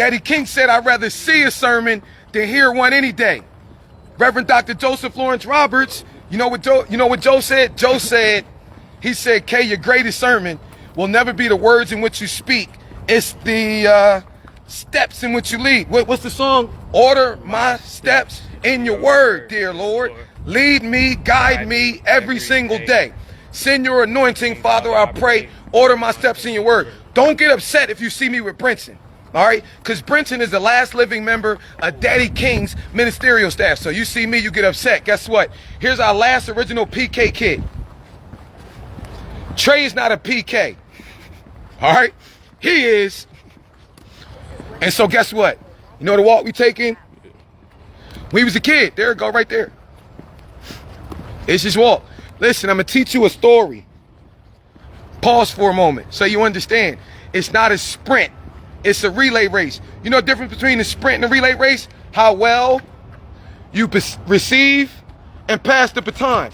Daddy King said, I'd rather see a sermon than hear one any day. Reverend Dr. Joseph Lawrence Roberts, you know what Joe said? Joe said, he said, Kay, your greatest sermon will never be the words in which you speak. It's the steps in which you lead. What's the song? Order my steps in your word, dear Lord. Lead me, guide me every single day. Send your anointing, Father, I pray. Order my steps in your word. Don't get upset if you see me with Brinson. All right, because Brinson is the last living member of Daddy King's ministerial staff. So you see me, you get upset. Guess what? Here's our last original PK kid. Trey is not a PK. All right, he is. And so guess what? You know the walk we taking? When he was a kid, there it go right there. It's his walk. Listen, I'm going to teach you a story. Pause for a moment so you understand. It's not a sprint. It's a relay race. You know the difference between a sprint and a relay race? How well you receive and pass the baton.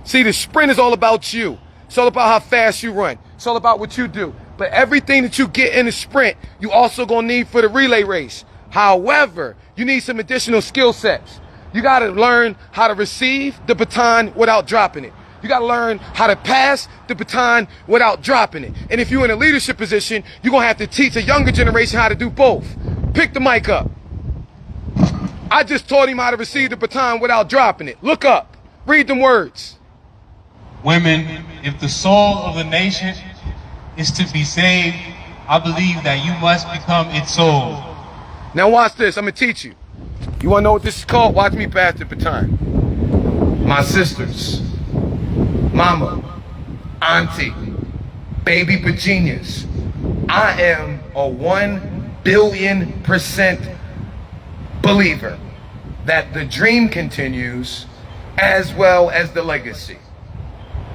See, the sprint is all about you. It's all about how fast you run. It's all about what you do. But everything that you get in the sprint, you also gonna need for the relay race. However, you need some additional skill sets. You gotta learn how to receive the baton without dropping it. You got to learn how to pass the baton without dropping it. And if you're in a leadership position, you're going to have to teach a younger generation how to do both. Pick the mic up. I just taught him how to receive the baton without dropping it. Look up. Read them words. Women, if the soul of the nation is to be saved, I believe that you must become its soul. Now watch this. I'm going to teach you. You want to know what this is called? Watch me pass the baton. My sisters. Mama, auntie, baby Virginias, I am a 1,000,000,000% believer that the dream continues as well as the legacy.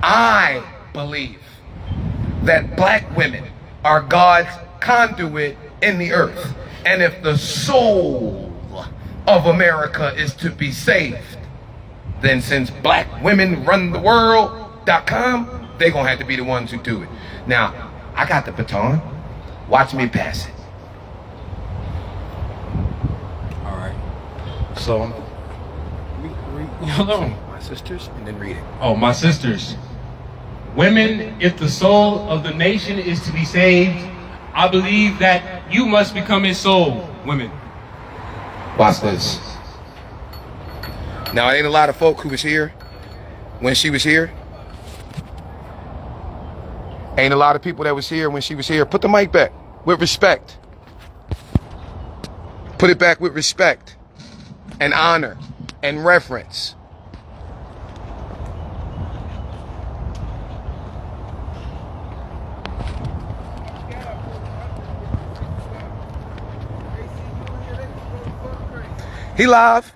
I believe that black women are God's conduit in the earth. And if the soul of America is to be saved, then since black women run the world, .com, they're going to have to be the ones who do it. Now, I got the baton. Watch me pass it. All right. So, hello. My sisters, and then read it. Oh, my sisters. Women, if the soul of the nation is to be saved, I believe that you must become its soul. Women. Watch this. Now, ain't a lot of folk who was here when she was here. Ain't a lot of people that was here when she was here. Put the mic back with respect. Put it back with respect and honor and reverence. He live.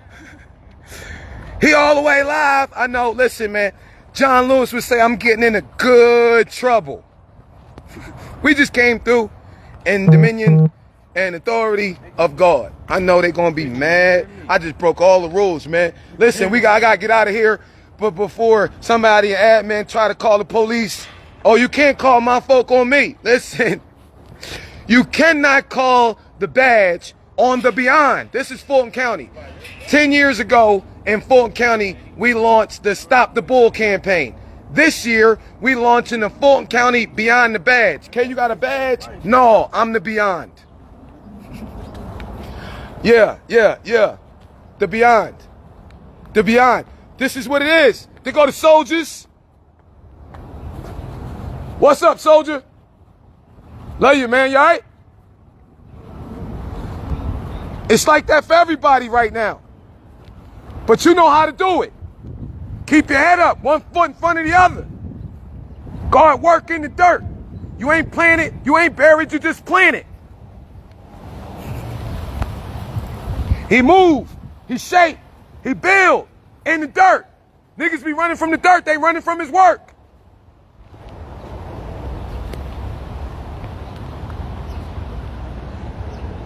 He all the way live. I know, listen, man. John Lewis would say, I'm getting into good trouble. We just came through in dominion and authority of God. I know they're going to be mad. I just broke all the rules, man. Listen, I got to get out of here. But before somebody, an admin, try to call the police, oh, you can't call my folk on me. Listen, you cannot call the badge on the Beyond. This is Fulton County. 10 years ago in Fulton County, we launched the Stop the Bull campaign. This year, we launching the Fulton County Beyond the Badge. Okay, you got a badge? No, I'm the Beyond. Yeah. The Beyond. The Beyond. This is what it is. They go to soldiers. What's up, soldier? Love you, man. You all right? It's like that for everybody right now. But you know how to do it. Keep your head up, one foot in front of the other. Go at work in the dirt. You ain't planted, you ain't buried, you just planted. He moved, he shaped, he built in the dirt. Niggas be running from the dirt, they running from his work.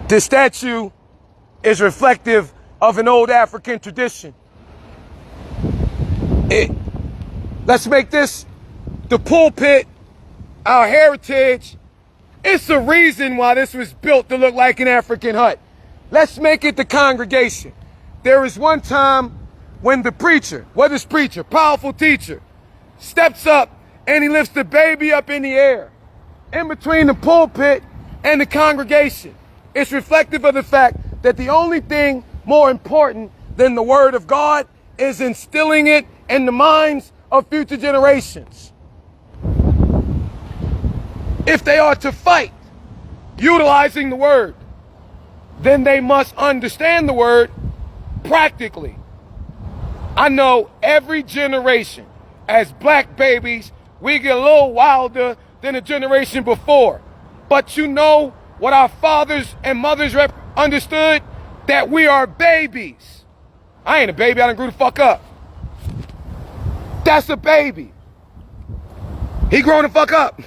This statue is reflective of an old African tradition. Let's make this the pulpit, our heritage. It's the reason why this was built to look like an African hut. Let's make it the congregation. There was one time when the preacher, what is preacher? Powerful teacher, steps up and he lifts the baby up in the air, in between the pulpit and the congregation. It's reflective of the fact that the only thing more important than the word of God is instilling it in the minds of future generations. If they are to fight utilizing the word, then they must understand the word practically. I know every generation, as black babies, we get a little wilder than the generation before. But you know what our fathers and mothers understood? That we are babies. I ain't a baby, I done grew the fuck up. That's a baby. He grown the fuck up.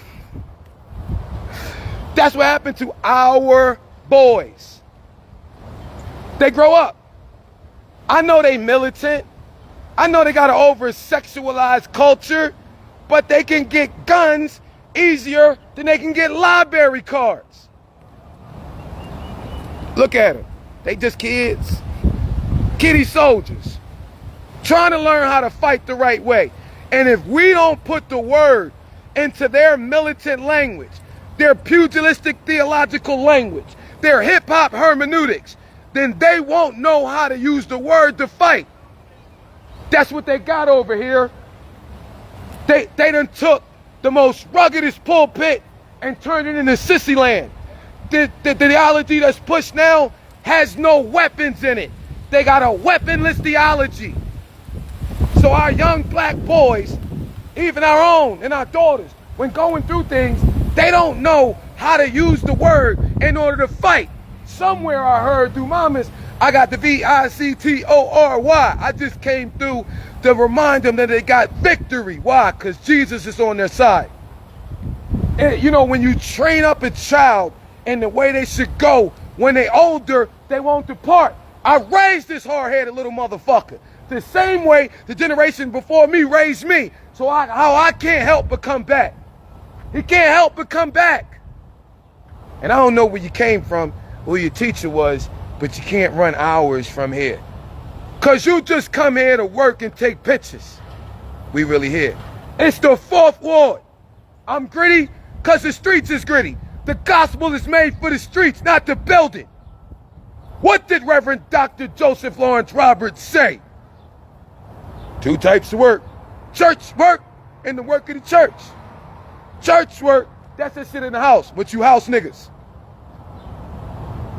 That's what happened to our boys. They grow up. I know they militant. I know they got an over-sexualized culture, but they can get guns easier than they can get library cards. Look at them. They just kids. Kitty soldiers. Trying to learn how to fight the right way. And if we don't put the word into their militant language, their pugilistic theological language, their hip-hop hermeneutics, then they won't know how to use the word to fight. That's what they got over here. They done took the most ruggedest pulpit and turned it into sissy land. The theology that's pushed now has no weapons in it. They got a weaponless theology. So our young black boys, even our own and our daughters, when going through things, they don't know how to use the word in order to fight. Somewhere I heard through mamas, I got the V-I-C-T-O-R-Y. I just came through to remind them that they got victory. Why? Because Jesus is on their side. And you know, when you train up a child in the way they should go, when they older, they won't depart. I raised this hard-headed little motherfucker the same way the generation before me raised me. So how I can't help but come back. he can't help but come back. And I don't know where you came from, who your teacher was, but you can't run hours from here. Cause you just come here to work and take pictures. We really here. It's the 4th Ward. I'm gritty cause the streets is gritty. The gospel is made for the streets, not the building. What did Reverend Dr. Joseph Lawrence Roberts say? 2 types of work. Church work and the work of the church. Church work, that's that shit in the house, but you house niggas.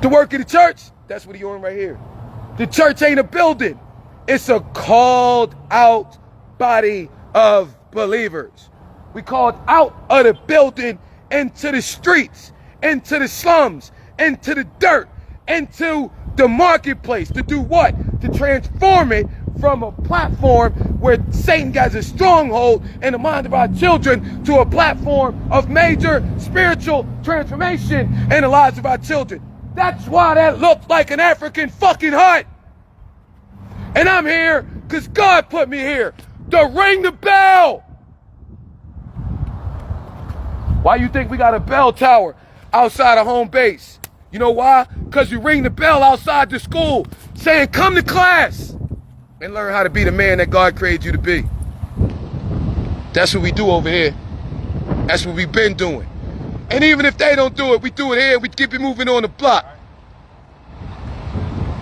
The work of the church, that's what he on right here. The church ain't a building. It's a called out body of believers. We called out of the building into the streets, into the slums, into the dirt, into the marketplace. To do what? To transform it from a platform where Satan has a stronghold in the mind of our children to a platform of major spiritual transformation in the lives of our children. That's why that looks like an African fucking hut. And I'm here because God put me here to ring the bell. Why you think we got a bell tower outside of home base? You know why? Because you ring the bell outside the school saying, come to class and learn how to be the man that God created you to be. That's what we do over here. That's what we've been doing. And even if they don't do it, we do it here. We keep it moving on the block.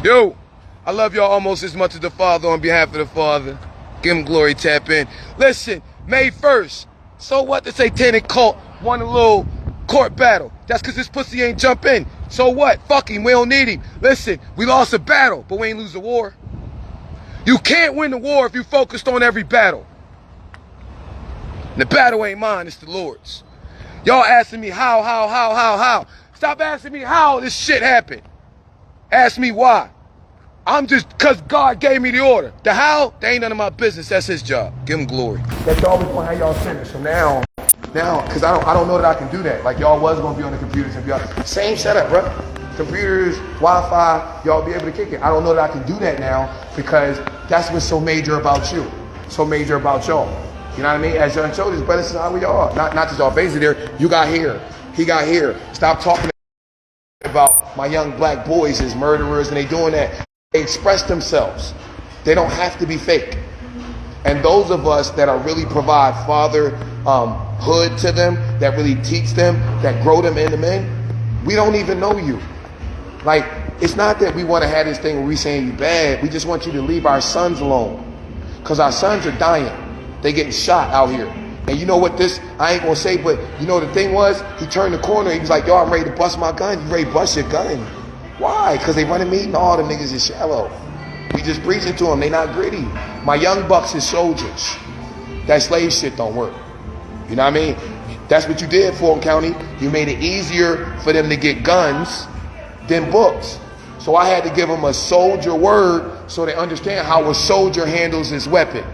Yo, I love y'all almost as much as the Father. On behalf of the Father, give him glory, tap in. Listen, May 1st, so what? The satanic cult won a little court battle. That's because this pussy ain't jump in. So what? Fuck him, we don't need him. Listen, we lost a battle, but we ain't lose the war. You can't win the war if you focused on every battle. And the battle ain't mine, it's the Lord's. Y'all asking me how. Stop asking me how this shit happened. Ask me why. I'm just, cause God gave me the order. The how, that ain't none of my business, that's his job. Give him glory. That's always gonna have y'all centered. So now, cause I don't know that I can do that. Like y'all was gonna be on the computers and be like, same setup, bro. Computers, Wi-Fi, y'all be able to kick it. I don't know that I can do that now because that's what's so major about you. So major about y'all. You know what I mean? As John showed his brother, this is how we are. Not just all basically there. You got here. He got here. Stop talking about my young black boys as murderers and they doing that. They express themselves. They don't have to be fake. And those of us that are really provide fatherhood to them, that really teach them, that grow them into men, we don't even know you. Like, it's not that we want to have this thing where we saying you bad. We just want you to leave our sons alone. Because our sons are dying. They getting shot out here. And you know what this, I ain't gonna say, but you know the thing was, he turned the corner, he was like, yo, I'm ready to bust my gun. You ready to bust your gun? Why? Because they running me? No, them niggas is shallow. We just preaching to them, they not gritty. My young bucks is soldiers. That slave shit don't work. You know what I mean? That's what you did, Fulton County. You made it easier for them to get guns than books. So I had to give them a soldier word so they understand how a soldier handles his weapon.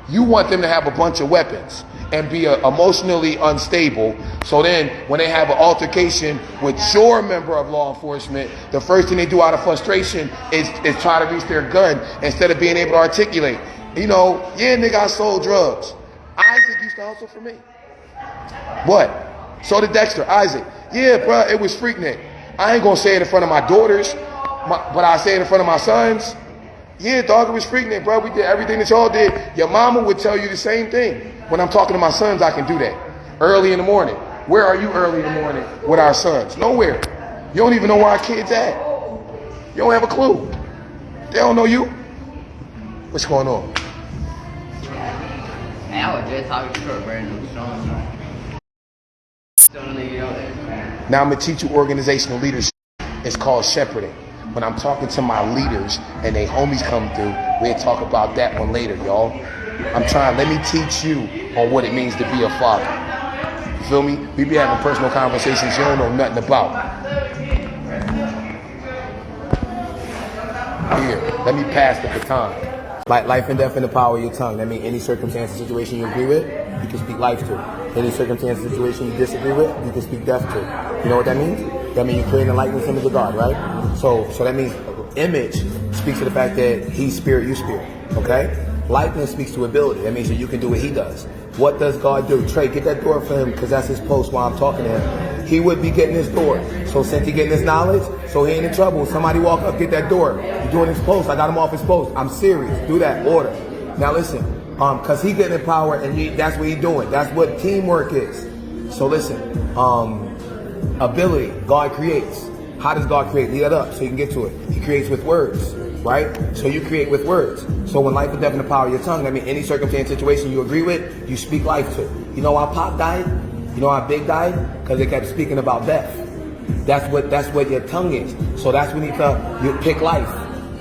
You want them to have a bunch of weapons and be emotionally unstable. So then when they have an altercation with your member of law enforcement, the first thing they do out of frustration is try to reach their gun instead of being able to articulate. You know, yeah, nigga, I sold drugs. Isaac used to hustle for me. What? So did Dexter. Isaac. Yeah, bro, it was Freaknik. I ain't gonna say it in front of my daughters, but I say it in front of my sons. Yeah, dog, it was Freaknik, bro. We did everything that y'all did. Your mama would tell you the same thing. When I'm talking to my sons, I can do that. Early in the morning. Where are you early in the morning with our sons? Nowhere. You don't even know where our kids at. You don't have a clue. They don't know you. What's going on? Hey, I was just talking to a brand new song. Now I'm going to teach you organizational leadership. It's called shepherding. When I'm talking to my leaders and they homies come through, we'll talk about that one later, y'all. Let me teach you on what it means to be a father. You feel me? We be having personal conversations you don't know nothing about. Here, let me pass the baton. Like life and death in the power of your tongue. That means any circumstance or situation you agree with, you can speak life to. Any circumstance or situation you disagree with, you can speak death to. You know what that means? That means you're creating a likeness image of God, right? So that means image speaks to the fact that he's spirit, you spirit. Okay? Likeness speaks to ability. That means that you can do what he does. what does God do? Trey, get that door for him, because that's his post while I'm talking to him. He would be getting his door. So since he getting his knowledge, so he ain't in trouble. Somebody walk up, get that door. You're doing his post. I got him off his post. I'm serious. Do that. Order. Now listen, because he getting in power, and that's what he doing. That's what teamwork is. So listen, ability, God creates. How does God create? Lead it up so you can get to it. He creates with words, right? So you create with words. So when life and death in the power of your tongue, I mean, any circumstance, situation you agree with, you speak life to. You know why Pop died? You know why Big died? Because they kept speaking about death. That's what your tongue is. So that's when you pick life.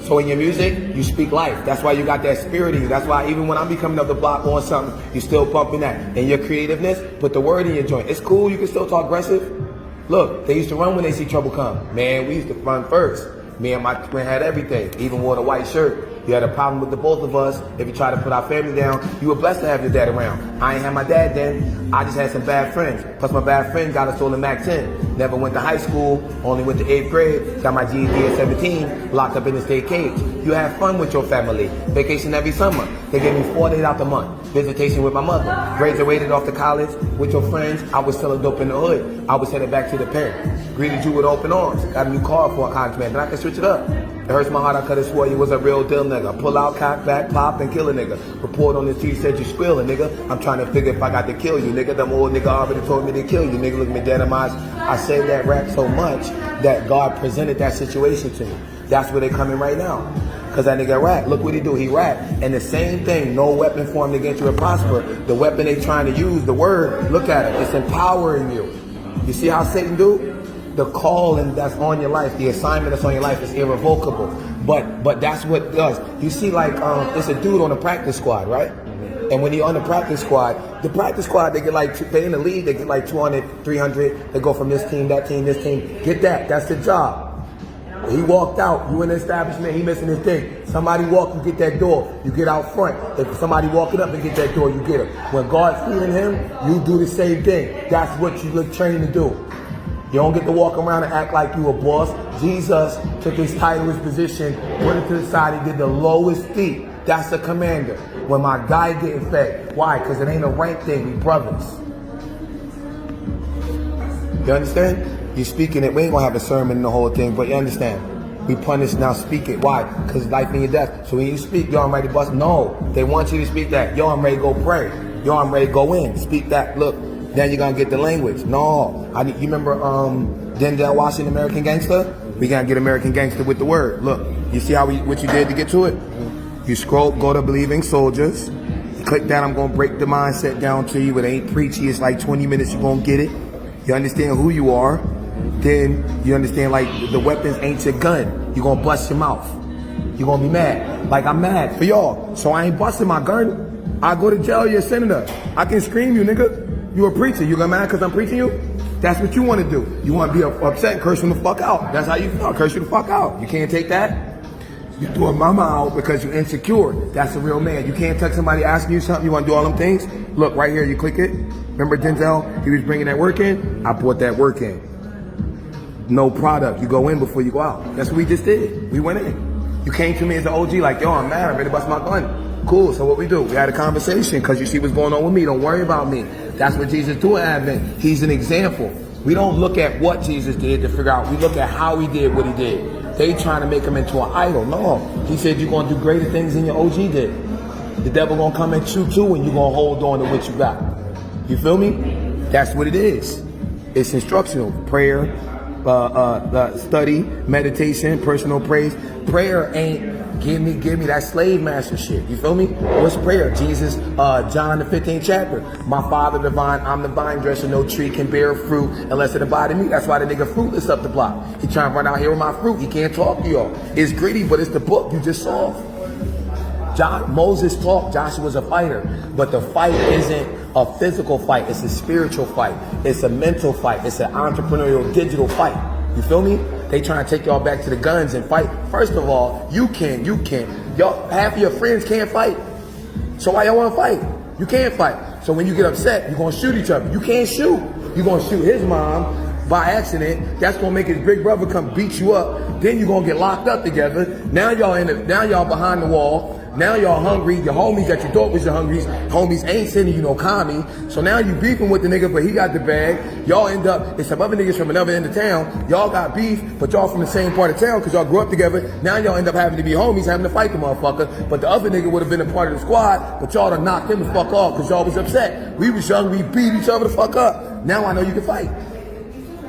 So in your music, you speak life. That's why you got that spirit in you. That's why even when I'm be coming up the block on something, you still pumping that. And your creativeness, put the word in your joint. It's cool, you can still talk aggressive. Look, they used to run when they see trouble come. Man, we used to run first. Me and my twin had everything, even wore the white shirt. You had a problem with the both of us. If you try to put our family down, you were blessed to have your dad around. I ain't had my dad then. I just had some bad friends. Plus my bad friend got a stolen Mac 10. Never went to high school, only went to 8th grade. Got my GED at 17, locked up in the state cage. You had fun with your family. Vacation every summer. They gave me 4 days out the month. Visitation with my mother. Graduated off to college with your friends. I was selling dope in the hood. I was headed back to the pen. Greeted you with open arms. Got a new car for a congressman. Then I can switch it up. It hurts my heart, I could've swore you was a real deal nigga. Pull out, cock back, pop, and kill a nigga. Report on the T said you squeal a nigga. I'm trying to figure if I got to kill you, nigga. Them old nigga already told me to kill you, nigga. Look me dead in my eyes. I say that rap so much that God presented that situation to me. That's where they coming right now. Cause that nigga rap. Look what he do, he rap. And the same thing, no weapon formed against you will prosper. The weapon they trying to use, the word, look at it. It's empowering you. You see how Satan do? The calling that's on your life, the assignment that's on your life is irrevocable. But that's what it does. You see, like, it's a dude on the practice squad, right? And when you're on the practice squad, they get like, they in the league, they get like 200, 300. They go from this team, that team, this team. Get that. That's the job. He walked out. You in the establishment. He missing his thing. Somebody walk, you get that door. You get out front. If somebody walking up and get that door, you get him. When God's feeding him, you do the same thing. That's what you look trained to do. You don't get to walk around and act like you a boss. Jesus took his title, his position, put it to the side. He did the lowest feat. That's the commander. When my guy getting fed. Why? Because it ain't a rank thing. We brothers. You understand? You speaking it. We ain't gonna have a sermon and the whole thing, but you understand. We punish now. Speak it. Why? Because life and your death. So when you speak, yo, I'm ready to bust. No, they want you to speak that. Yo, I'm ready to go pray. Yo, I'm ready to go in. Speak that. Look. Then you're gonna get the language. No, you remember Denzel Washington, American Gangster? We gotta get American Gangster with the word. Look, you see how what you did to get to it? You scroll, go to Believing Soldiers. You click that. I'm gonna break the mindset down to you. It ain't preachy. It's like 20 minutes. You're gonna get it. You understand who you are. Then you understand like the weapons ain't your gun. You're gonna bust your mouth. You're gonna be mad. Like I'm mad for y'all. So I ain't busting my gun. I go to jail. You're a senator. I can scream you, nigga. You a preacher. You got mad because I'm preaching you? That's what you want to do. You want to be upset and curse him the fuck out. That's how you feel. Curse you the fuck out. You can't take that. You threw a mama out because you're insecure. That's a real man. You can't touch somebody asking you something. You want to do all them things? Look, right here. You click it. Remember Denzel? He was bringing that work in. I brought that work in. No product. You go in before you go out. That's what we just did. We went in. You came to me as an OG like, yo, I'm mad. I'm ready to bust my gun. Cool, so what we do? We had a conversation because you see what's going on with me. Don't worry about me. That's what Jesus do in Advent. He's an example. We don't look at what Jesus did to figure out. We look at how he did what he did. They trying to make him into an idol. No, he said you're going to do greater things than your OG did. The devil going to come at you too and you're going to hold on to what you got. You feel me? That's what it is. It's instructional. Prayer, study, meditation, personal praise. Prayer ain't give me that slave master shit. You feel me? What's prayer? Jesus, John the 15th chapter. My Father divine, I'm the vine dresser. No tree can bear fruit unless it abide in me. That's why the nigga fruitless up the block. He trying to run out here with my fruit. He can't talk to y'all. It's gritty, but it's the book you just saw. Moses talked. Joshua's a fighter, but the fight isn't a physical fight. It's a spiritual fight. It's a mental fight. It's an entrepreneurial digital fight. You feel me? They trying to take y'all back to the guns and fight. First of all, you can. Y'all, half of your friends can't fight. So why y'all want to fight? You can't fight. So when you get upset, you're going to shoot each other. You can't shoot. You're going to shoot his mom by accident. That's going to make his big brother come beat you up. Then you're going to get locked up together. Now y'all behind the wall. Now y'all hungry. Your homies that you thought was your homies ain't sending you no commie. So now you beefing with the nigga, but he got the bag. Y'all end up, it's some other niggas from another end of town. Y'all got beef, but y'all from the same part of town because y'all grew up together. Now y'all end up having to be homies, having to fight the motherfucker. But the other nigga would have been a part of the squad, but y'all done knocked him the fuck off because y'all was upset. We was young, we beat each other the fuck up. Now I know you can fight.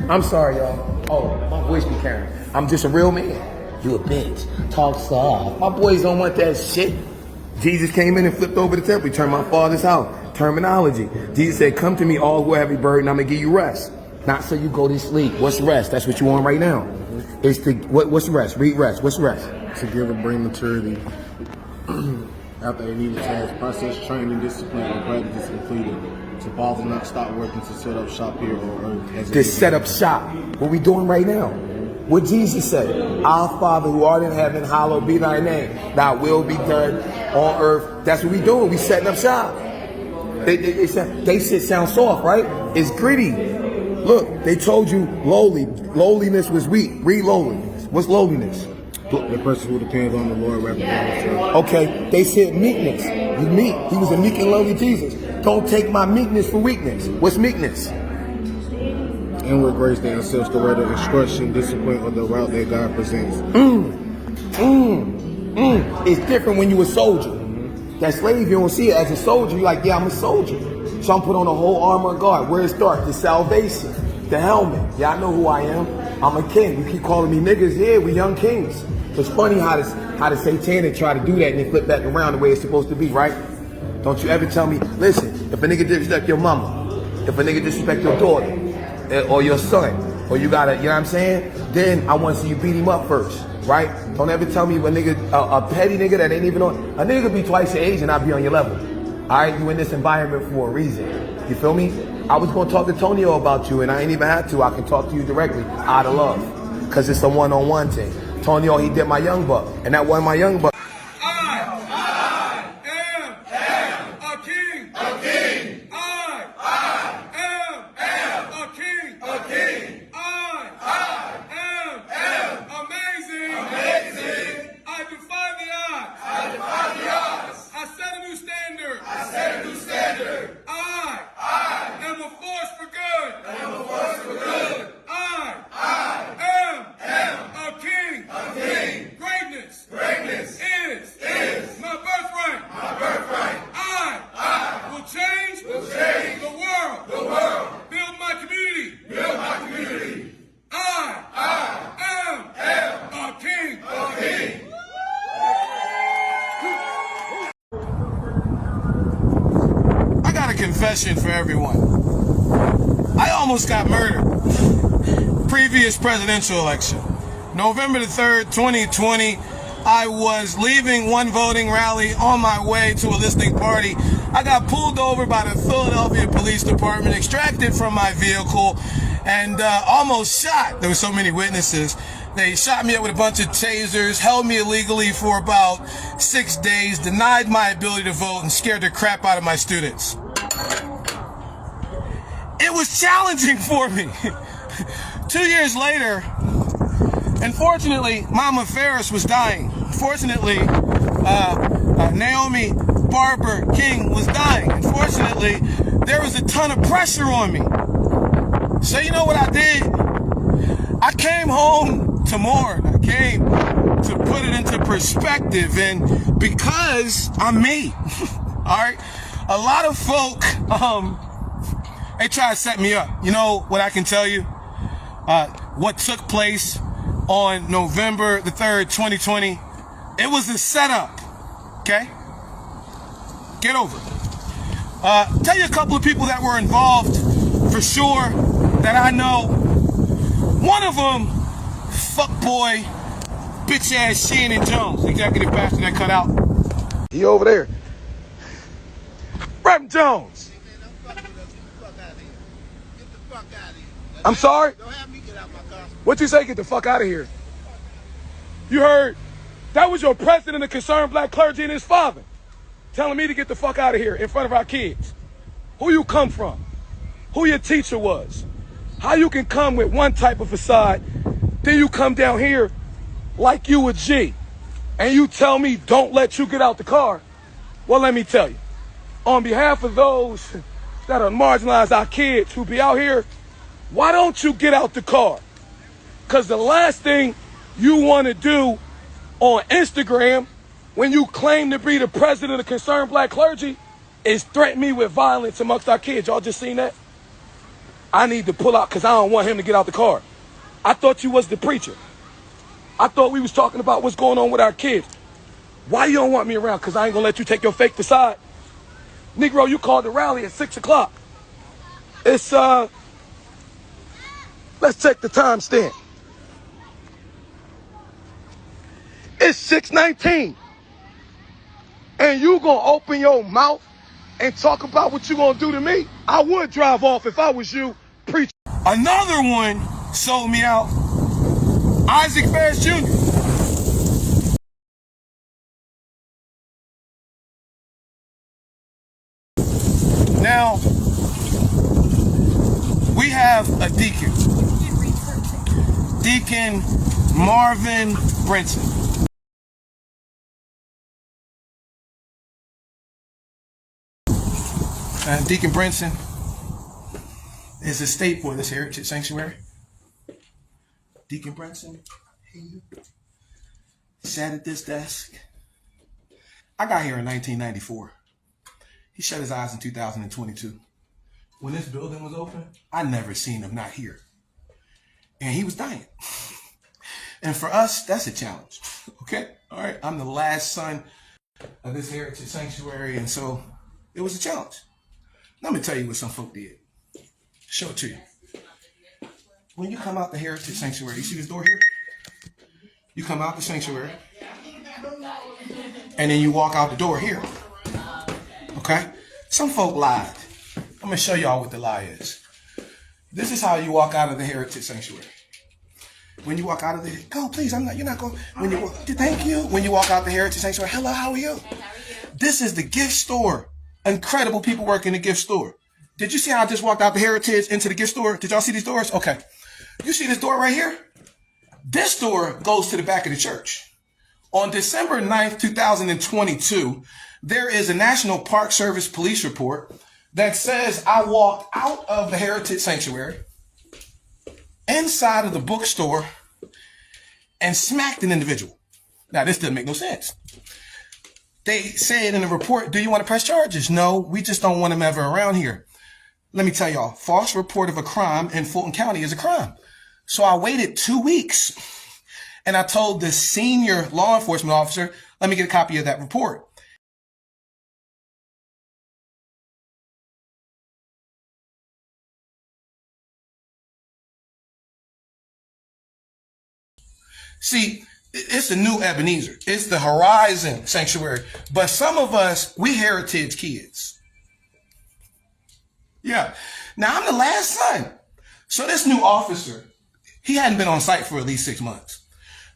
I'm sorry, y'all. Oh, my voice be carrying. I'm just a real man. You a bitch. Talk soft. My boys don't want that shit. Jesus came in and flipped over the temple. He turned my father's house. Terminology. Jesus said, come to me all who are heavy burden, I'm going to give you rest. Not so you go to sleep. What's rest? That's what you want right now. It's to, what's rest? Read rest. What's rest? To give and bring maturity. After a needed task, process, training, discipline, and practice is completed. To pause and not stop working to set up shop here on earth. To set up shop. What we doing right now? What Jesus said, our Father who art in heaven, hallowed be thy name. Thy will be done on earth. That's what we doing. We setting up shop. They sound soft, right? It's gritty. Look, they told you lowly. Lowliness was weak. Read lowliness. What's lowliness? The person who depends on the Lord represents him. Okay, they said meekness. You meek. He was a meek and lowly Jesus. Don't take my meekness for weakness. What's meekness? Inward grace that accepts the word of instruction, discipline, or the route that God presents. It's different when you a soldier. That slave, you don't see it as a soldier. You're like, yeah, I'm a soldier. So I'm put on the whole armor of God. Where it starts, the salvation, the helmet. Yeah, I know who I am. I'm a king. You keep calling me niggas. Yeah, we young kings. It's funny how the satanic try to do that and they flip back around the way it's supposed to be, right? Don't you ever tell me, listen, if a nigga disrespect your mama, if a nigga disrespect your daughter, or your son, or you gotta, you know what I'm saying? Then I want to see you beat him up first, right? Don't ever tell me a nigga, a petty nigga that ain't even on, a nigga could be twice your age and not be on your level. All right, you in this environment for a reason. You feel me? I was gonna talk to Tonio about you and I ain't even had to. I can talk to you directly out of love, cause it's a one-on-one thing. Tonio, he did my young buck, and that wasn't my young buck. Confession for everyone. I almost got murdered. Previous presidential election. November the 3rd, 2020, I was leaving one voting rally on my way to a listening party. I got pulled over by the Philadelphia Police Department, extracted from my vehicle, and almost shot. There were so many witnesses. They shot me up with a bunch of tasers, held me illegally for about 6 days, denied my ability to vote, and scared the crap out of my students. It was challenging for me. 2 years later, unfortunately, Mama Ferris was dying. Fortunately, Naomi Barber King was dying. Unfortunately, there was a ton of pressure on me. So you know what I did? I came home to mourn. I came to put it into perspective, and because I'm me, all right? A lot of folk, they try to set me up. You know what I can tell you? What took place on November the 3rd, 2020, it was a setup, okay? Get over it. Tell you a couple of people that were involved for sure that I know. One of them, fuckboy, bitch-ass Shanan Jones, executive pastor that cut out. He over there. Rep Jones. I'm sorry? Don't have me get out my car. What you say? Get the fuck out of here. You heard? That was your president of Concerned Black Clergy and his father telling me to get the fuck out of here in front of our kids. Who you come from? Who your teacher was? How you can come with one type of facade, then you come down here like you a G and you tell me don't let you get out the car, well, let me tell you, on behalf of those that are marginalized, our kids who be out here, why don't you get out the car? Because the last thing you want to do on Instagram when you claim to be the president of Concerned Black Clergy is threaten me with violence amongst our kids. Y'all just seen that? I need to pull out because I don't want him to get out the car. I thought you was the preacher. I thought we was talking about what's going on with our kids. Why you don't want me around? Because I ain't going to let you take your fake aside. Negro, you called the rally at 6 o'clock. It's, let's check the timestamp. It's 6:19. And you going to open your mouth and talk about what you going to do to me? I would drive off if I was you, preacher. Another one sold me out. Isaac Ferris Jr. Now, we have a deacon. Deacon Marvin Brinson. Deacon Brinson is a staple of this Heritage Sanctuary. Deacon Brinson, he sat at this desk. I got here in 1994. He shut his eyes in 2022. When this building was open, I never seen him not here. And he was dying. And for us, that's a challenge. Okay? All right. I'm the last son of this Heritage Sanctuary, and so it was a challenge. Let me tell you what some folk did. Show it to you. When you come out the Heritage Sanctuary, you see this door here? You come out the sanctuary, and then you walk out the door here. Okay? Some folk lied. I'm going to show y'all what the lie is. This is how you walk out of the Heritage Sanctuary. When you walk out of the, go, please, you're not going, when you, thank you. When you walk out the Heritage Sanctuary, hello, how are you? This is the gift store. Incredible people work in the gift store. Did you see how I just walked out the Heritage into the gift store? Did y'all see these doors? Okay. You see this door right here? This door goes to the back of the church. On December 9th, 2022, there is a National Park Service police report that says I walked out of the Heritage Sanctuary, inside of the bookstore, and smacked an individual. Now, this doesn't make no sense. They said in the report, do you want to press charges? No, we just don't want him ever around here. Let me tell y'all, false report of a crime in Fulton County is a crime. So I waited 2 weeks and I told the senior law enforcement officer, let me get a copy of that report. See, it's the new Ebenezer. It's the Horizon Sanctuary. But some of us, we heritage kids. Yeah. Now, I'm the last son. So this new officer, he hadn't been on site for at least 6 months.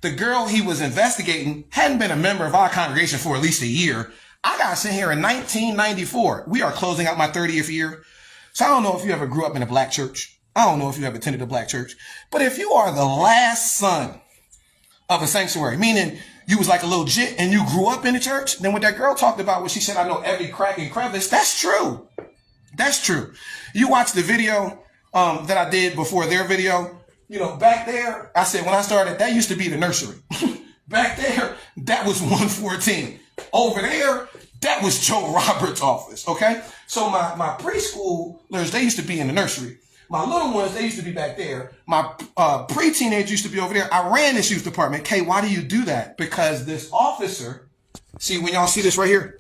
The girl he was investigating hadn't been a member of our congregation for at least a year. I got sent here in 1994. We are closing out my 30th year. So I don't know if you ever grew up in a black church. I don't know if you ever attended a black church. But if you are the last son of a sanctuary, meaning you was like a little jit and you grew up in the church, then what that girl talked about when she said, I know every crack and crevice, that's true. That's true. You watch the video that I did before their video. You know, back there, I said when I started, that used to be the nursery. Back there, that was 114. Over there, that was Joe Roberts' office, okay? So my preschoolers, they used to be in the nursery. My little ones, they used to be back there. My pre-teenage used to be over there. I ran this youth department. Kay, why do you do that? Because this officer, see, when y'all see this right here,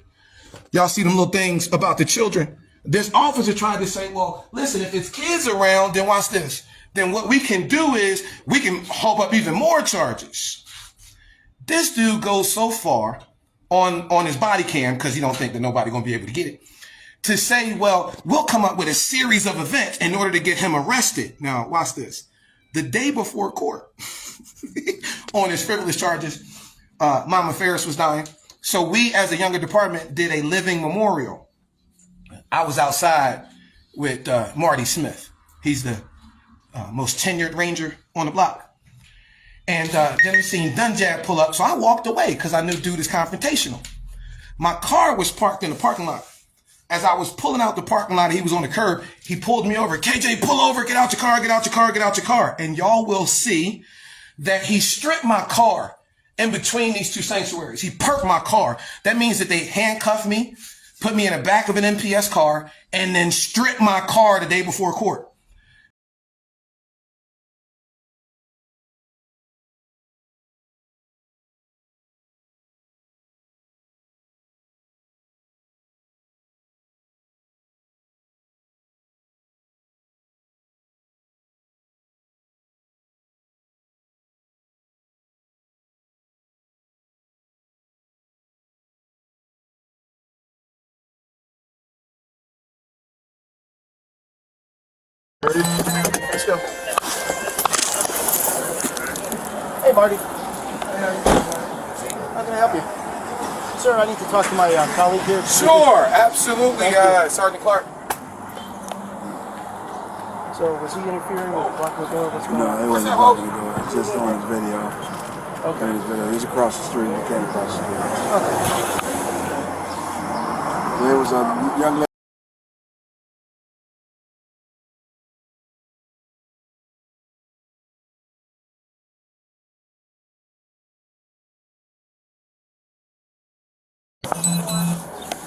y'all see them little things about the children. This officer tried to say, well, listen, if it's kids around, then watch this. Then what we can do is we can hope up even more charges. This dude goes so far on his body cam, because he don't think that nobody gonna be able to get it, to say, well, we'll come up with a series of events in order to get him arrested. Now, watch this. The day before court, on his frivolous charges, Mama Ferris was dying. So we, as a younger department, did a living memorial. I was outside with Marty Smith. He's the most tenured ranger on the block. And then we seen Dunjab pull up. So I walked away because I knew dude is confrontational. My car was parked in the parking lot. As I was pulling out the parking lot, he was on the curb. He pulled me over. KJ, pull over. Get out your car. Get out your car. Get out your car. And y'all will see that he stripped my car in between these two sanctuaries. He perked my car. That means that they handcuffed me, put me in the back of an NPS car, and then stripped my car the day before court. Let's go. Hey, Marty. How can I help you? Sir, I need to talk to my colleague here. Sure, absolutely, Sergeant Clark. So, was he interfering with blocking the door? What's going on? No, it wasn't blocking the door. It's just on his video. Okay. His video. He's across the street. He came across the street. Okay. There was a young lady.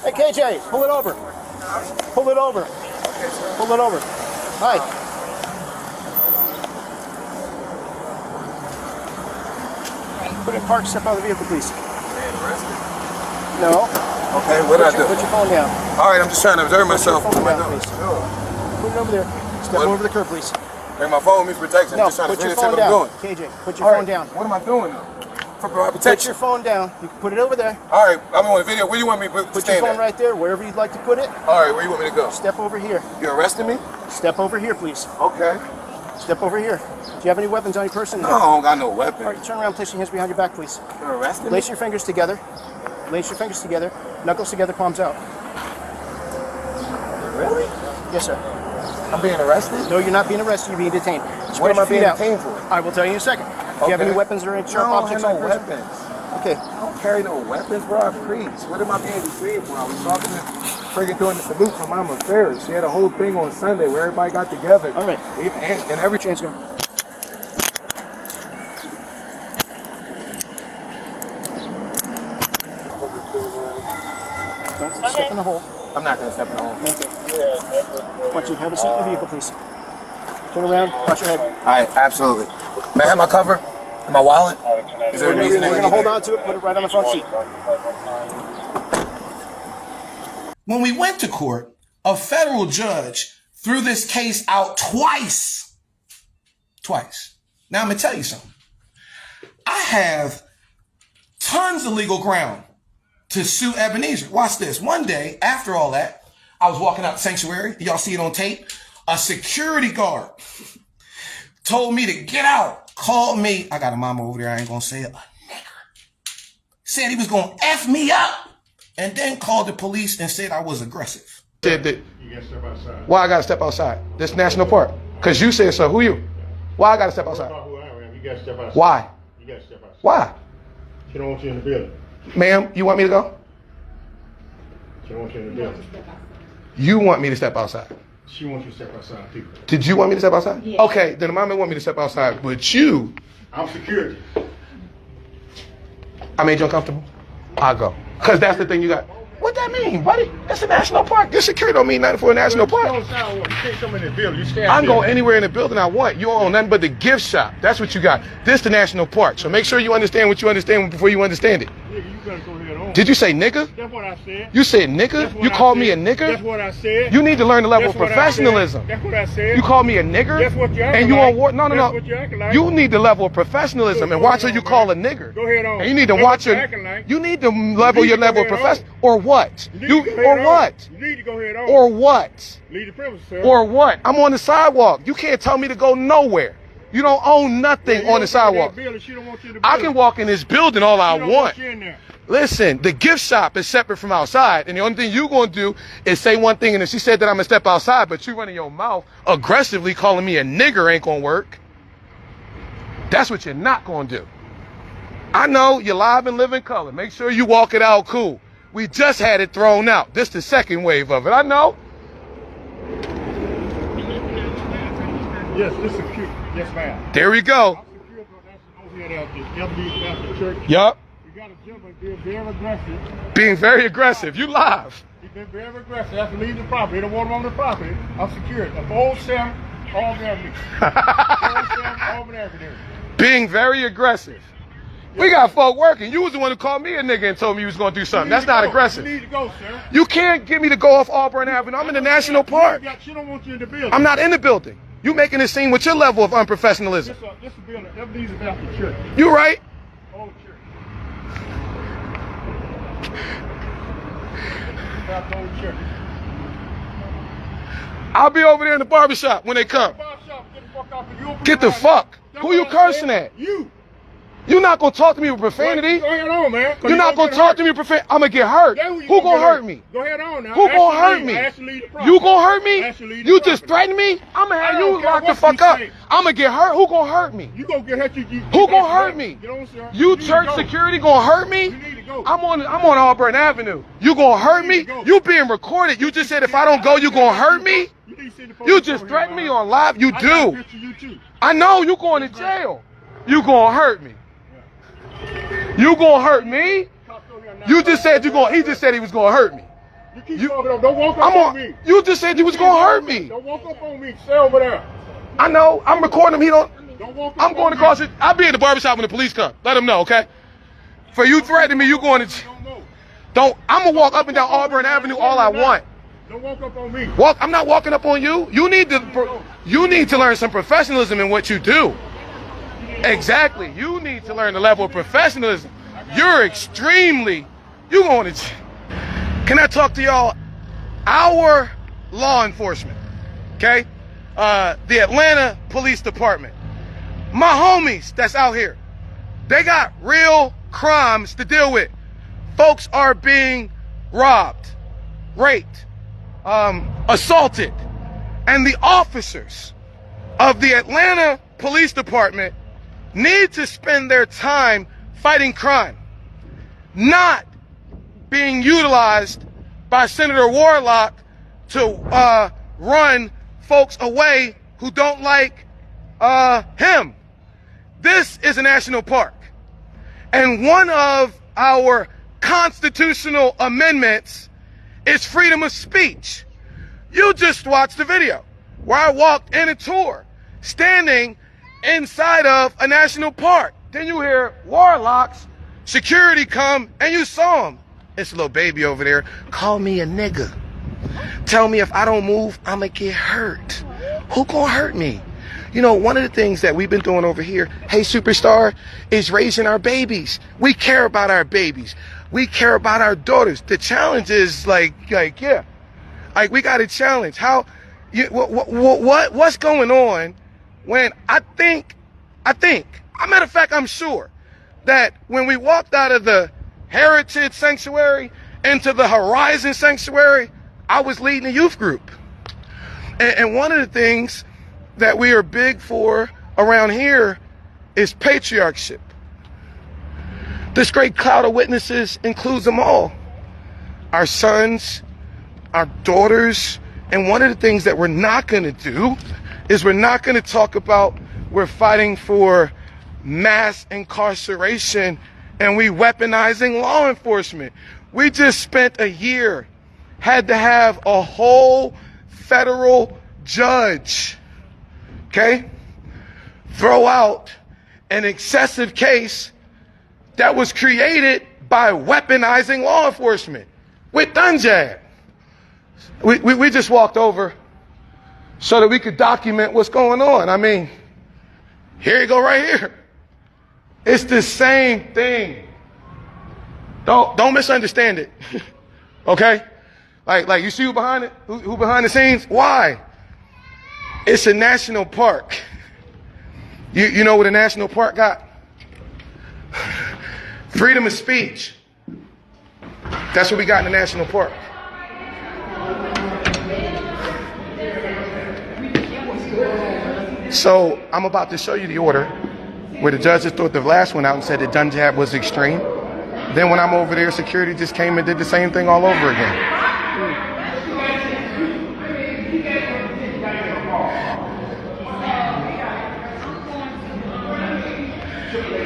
Hey, KJ, pull it over. Pull it over. Pull it over. Hi. Put it in park, step out of the vehicle, please. No. Okay, what I do? Put your phone down. All right, I'm just trying to observe myself. Put your phone down, please. Put it over there. Step over the curb, please. Bring my phone with me for protection. No, I'm just trying put to your figure phone out what I'm down. doing. KJ, put your phone down. What am I doing though? For my Put protection. your phone down. You can put it over there. All right, I'm on video. Where do you want me to Put your stand phone at? right there, wherever you'd like to put it. All right, where you want me to go? Step over here. You arresting me? Step over here, please. Okay. Step over here. Do you have any weapons on your person? No, I don't got no weapon. All right, turn around, place your hands behind your back, please. You're arresting me? Lace your fingers together. Lace your fingers together. Knuckles together, palms out. Really? Yes, sir. I'm being arrested? No, you're not being arrested. You're being detained. What am I being out. detained for? I will tell you in a second. Do you have any weapons or any sharp objects on your person? weapons. Okay. I don't carry no weapons, bro. I preach. What am I being detained for? I was talking to freaking doing the salute from Mama Ferris. She had a whole thing on Sunday where everybody got together. All right. And every Chance go. Don't step in the hole. I'm not going to step in the hole. I want you to have a seat in the vehicle, please. Turn around, watch your head. All right, absolutely. May I have my cover and my wallet? Is there a reason We're going to hold on to it, put it right on the front seat. When we went to court, a federal judge threw this case out twice. Twice. Now, I'm going to tell you something. I have tons of legal ground to sue Ebenezer. Watch this. One day, after all that, I was walking out the sanctuary. Y'all see it on tape? A security guard told me to get out. Called me. I got a mama over there. I ain't going to say it. A nigger. Said he was going to F me up. And then called the police and said I was aggressive. Said that. You gotta step outside. Why I got to step outside? This national park. Because you said so. Who you? Why I got to step outside? Who I am, you gotta step outside. Why? You gotta step outside. Why? She don't want you in the building. Ma'am, you want me to go? She don't want you in the building. You want me to step outside. She wants you to step outside too. Did you want me to step outside? Yeah. Okay, then the mama want me to step outside, but you, I'm security. I made you uncomfortable? I'll go. Because that's the thing you got. What that mean, buddy? It's a national park. This security don't mean nothing for a national You park. can't come in the building. You stay out I can there. go anywhere in the building I want. You don't own nothing but the gift shop. That's what you got. This the national park. So make sure you understand what you understand before you understand it. Nigga, you gotta go ahead on. Did you say nigga? That's what I said. You said nigga? That's what You I called said. me a nigga? That's what I said. You need to learn the level That's of what I said. professionalism. That's what I said. You call me a nigger? That's what you acting And you like. on war? No, no, That's no. what you acting like. You need the level of professionalism and Go watch ahead who you on, call a man. nigger. Go ahead on. And you need to That's watch what you your. acting like. You need to level need your to level go of ahead profession. Or what? You need to go Or ahead on. what? You need to go ahead on. Or what? Leave the premises, sir. Or what? I'm on the sidewalk. You can't tell me to go nowhere. You don't own nothing You on the don't go in that sidewalk. building. She don't want you in the I building. can walk in this building all I She don't want. you in there. Listen, the gift shop is separate from outside, and the only thing you're going to do is say one thing, and if she said that I'm going to step outside, but you running your mouth aggressively calling me a nigger ain't going to work. That's what you're not going to do. I know you're live and live in color. Make sure you walk it out cool. We just had it thrown out. This the second wave of it. I know. Yes, this is cute. Yes, ma'am. There we go. I'm secure for national head at the Ebenezer Baptist Church. Yup. We got a gentleman being very aggressive. Being very aggressive. You live. He's been very aggressive. That's to leave the property. He don't want him on the property. I'm secured. The full 7, Auburn Avenue. Full 7, Auburn Avenue. Being very aggressive. We got folk working. You was the one who called me a nigga and told me you was going to do something. That's not aggressive. You need to go, sir. You can't get me to go off Auburn Avenue. I'm in the National Park. She don't want you in the building. I'm not in the building. You making it seem with your level of unprofessionalism. This will be on the Ebenezer Baptist Church. You right. Old church. Baptist old church. I'll be over there in the barbershop when they come. Get the fuck. Who you cursing at? You. You're not going to talk to me with profanity. Go ahead on, man. You're not going to talk to me with profanity. I'm going to get hurt. Who going to hurt me? Go ahead on now. Who going to hurt me? You going to hurt me? You just threaten me? I'm going to have you locked the fuck up. I'm going to get hurt. Who going to hurt me? You going to get hurt. Who going to hurt me? Get on, sir. You church security going to hurt me? You need to go. I'm on Auburn Avenue. You going to hurt me? You being recorded. You just said if I don't go, you going to hurt me? You just threatened me on live. You do. I know you going to jail. You going to hurt me. You gonna hurt me? You just said you gonna. He just said he was gonna hurt me. You don't walk up on me. You just said you was gonna hurt me. Don't walk up on me. Stay over there. I know. I'm recording him. He don't. Don't walk up I'm going across it. I'll be at the barbershop when the police come. Let them know, okay? For you threatening me, you going to. Don't. I'm gonna walk up and down Auburn Avenue all I want. Don't walk up on me. I'm not walking up on you. You need to learn some professionalism in what you do. Exactly. You need to learn the level of professionalism. You're extremely. You going to. Can I talk to y'all? Our law enforcement, okay? The Atlanta Police Department. My homies that's out here, they got real crimes to deal with. Folks are being robbed, raped, assaulted, and the officers of the Atlanta Police Department need to spend their time fighting crime, not being utilized by Senator Warnock to run folks away who don't like him. This is a national park, and one of our constitutional amendments is freedom of speech. You just watched the video where I walked in a tour, standing inside of a national park. Then you hear Warlocks, security come, and you saw him. It's a little baby over there. Call me a nigga. Tell me if I don't move, I'ma get hurt. Who gonna hurt me? You know, one of the things that we've been doing over here, hey superstar, is raising our babies. We care about our babies. We care about our daughters. The challenge is yeah. Like we got a challenge. What's going on when I think, matter of fact, I'm sure that when we walked out of the Heritage Sanctuary into the Horizon Sanctuary, I was leading a youth group. And one of the things that we are big for around here is patriarchship. This great cloud of witnesses includes them all. Our sons, our daughters, and one of the things that we're not going to do is we're not going to talk about we're fighting for mass incarceration and we weaponizing law enforcement. We just spent a year, had to have a whole federal judge, okay, throw out an excessive case that was created by weaponizing law enforcement with Dunjab. We just walked over so that we could document what's going on. I mean, here you go right here. It's the same thing. Don't misunderstand it. Okay? Like you see who behind it? Who behind the scenes? Why? It's a national park. You know what a national park got? Freedom of speech. That's what we got in the national park. So I'm about to show you the order where the judge just threw the last one out and said the gun jab was extreme. Then when I'm over there, security just came and did the same thing all over again.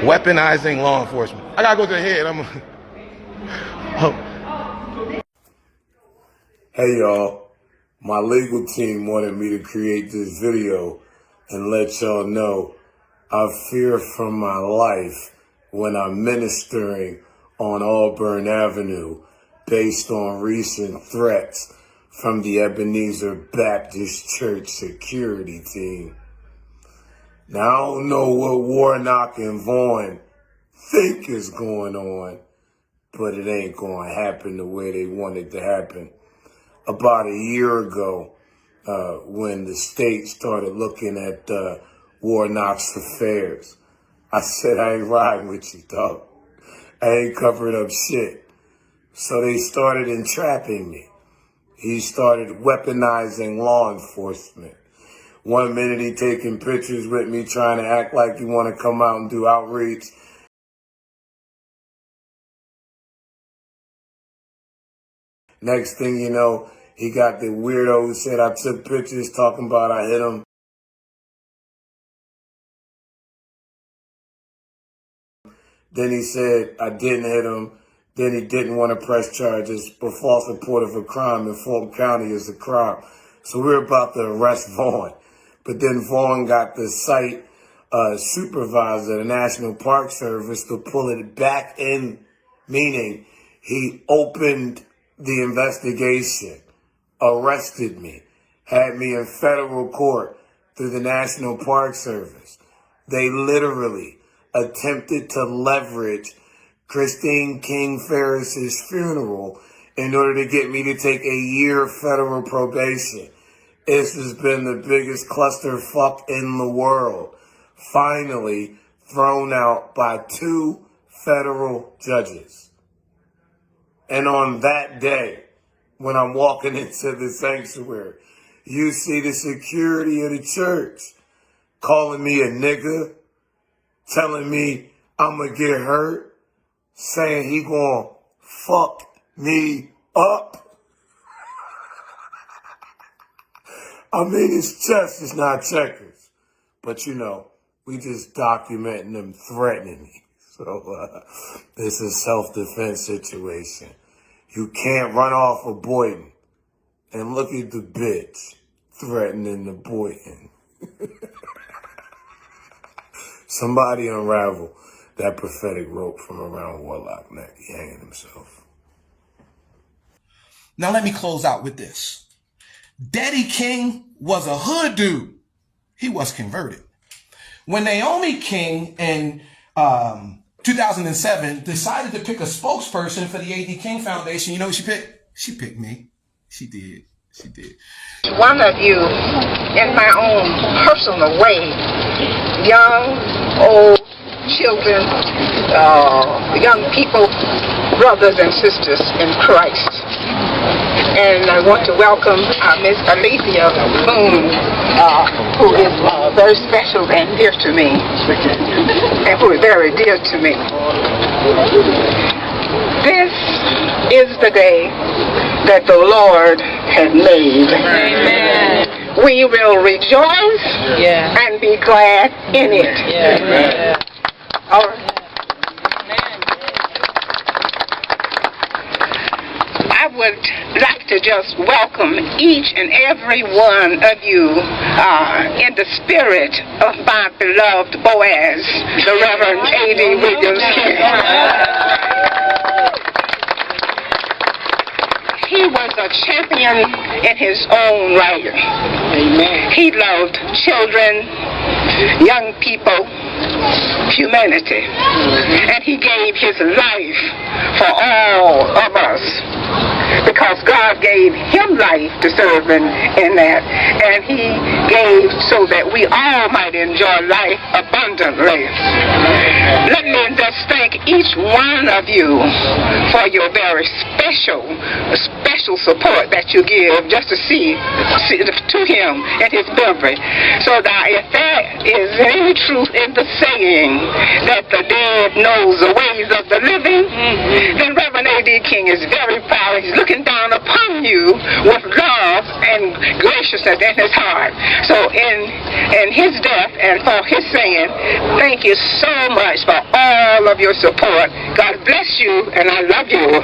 Weaponizing law enforcement. I gotta go to the head. Hey y'all, my legal team wanted me to create this video and let y'all know I fear for my life when I'm ministering on Auburn Avenue based on recent threats from the Ebenezer Baptist Church security team. Now, I don't know what Warnock and Vaughn think is going on, but it ain't going to happen the way they want it to happen. About a year ago, when the state started looking at Warnock's affairs, I said, I ain't riding with you, dog. I ain't covering up shit. So they started entrapping me. He started weaponizing law enforcement. 1 minute he taking pictures with me, trying to act like he want to come out and do outreach. Next thing you know, he got the weirdo who said I took pictures talking about I hit him. Then he said I didn't hit him. Then he didn't want to press charges, but false report of a crime in Fulton County is a crime. So we're about to arrest Vaughn. But then Vaughn got the site supervisor, the National Park Service, to pull it back in, meaning he opened the investigation, arrested me, had me in federal court through the National Park Service. They literally attempted to leverage Christine King Ferris's funeral in order to get me to take a year federal probation. This has been the biggest clusterfuck in the world. Finally thrown out by 2 federal judges. And on that day, when I'm walking into the sanctuary, you see the security of the church calling me a nigga, telling me I'm gonna get hurt, saying he gonna fuck me up. I mean, it's chess, it's not checkers. But you know, we just documenting them threatening me. So this is a self-defense situation. You can't run off of Boynton. And look at the bitch threatening the Boynton. Somebody unravel that prophetic rope from around Warlock neck. He hanging himself. Now let me close out with this. Daddy King was a hood dude. He was converted. When Naomi King in 2007 decided to pick a spokesperson for the A.D. King Foundation, you know what she picked? She picked me. She did. She did. One of you, in my own personal way, young, old, children, young people, brothers and sisters in Christ. And I want to welcome Miss Alethea Boone, who is very special and dear to me, and who is very dear to me. This is the day that the Lord has made. Amen. We will rejoice and be glad in it. Yeah. All right. I would like to just welcome each and every one of you in the spirit of my beloved Boaz, the Reverend A.D. Williams King. He was a champion in his own right. Amen. He loved children, young people, humanity, and he gave his life for all of us, because God gave him life to serve in that, and he gave so that we all might enjoy life abundantly. Let me just thank each one of you for your very special support that you give just to see to him at his birthday. So that if there is any truth in the saying that the dead knows the ways of the living, then Reverend A.D. King is very proud. He's looking down upon you with love and graciousness in his heart. So in his death and for his saying, thank you so much for all of your support. God bless you, and I love you.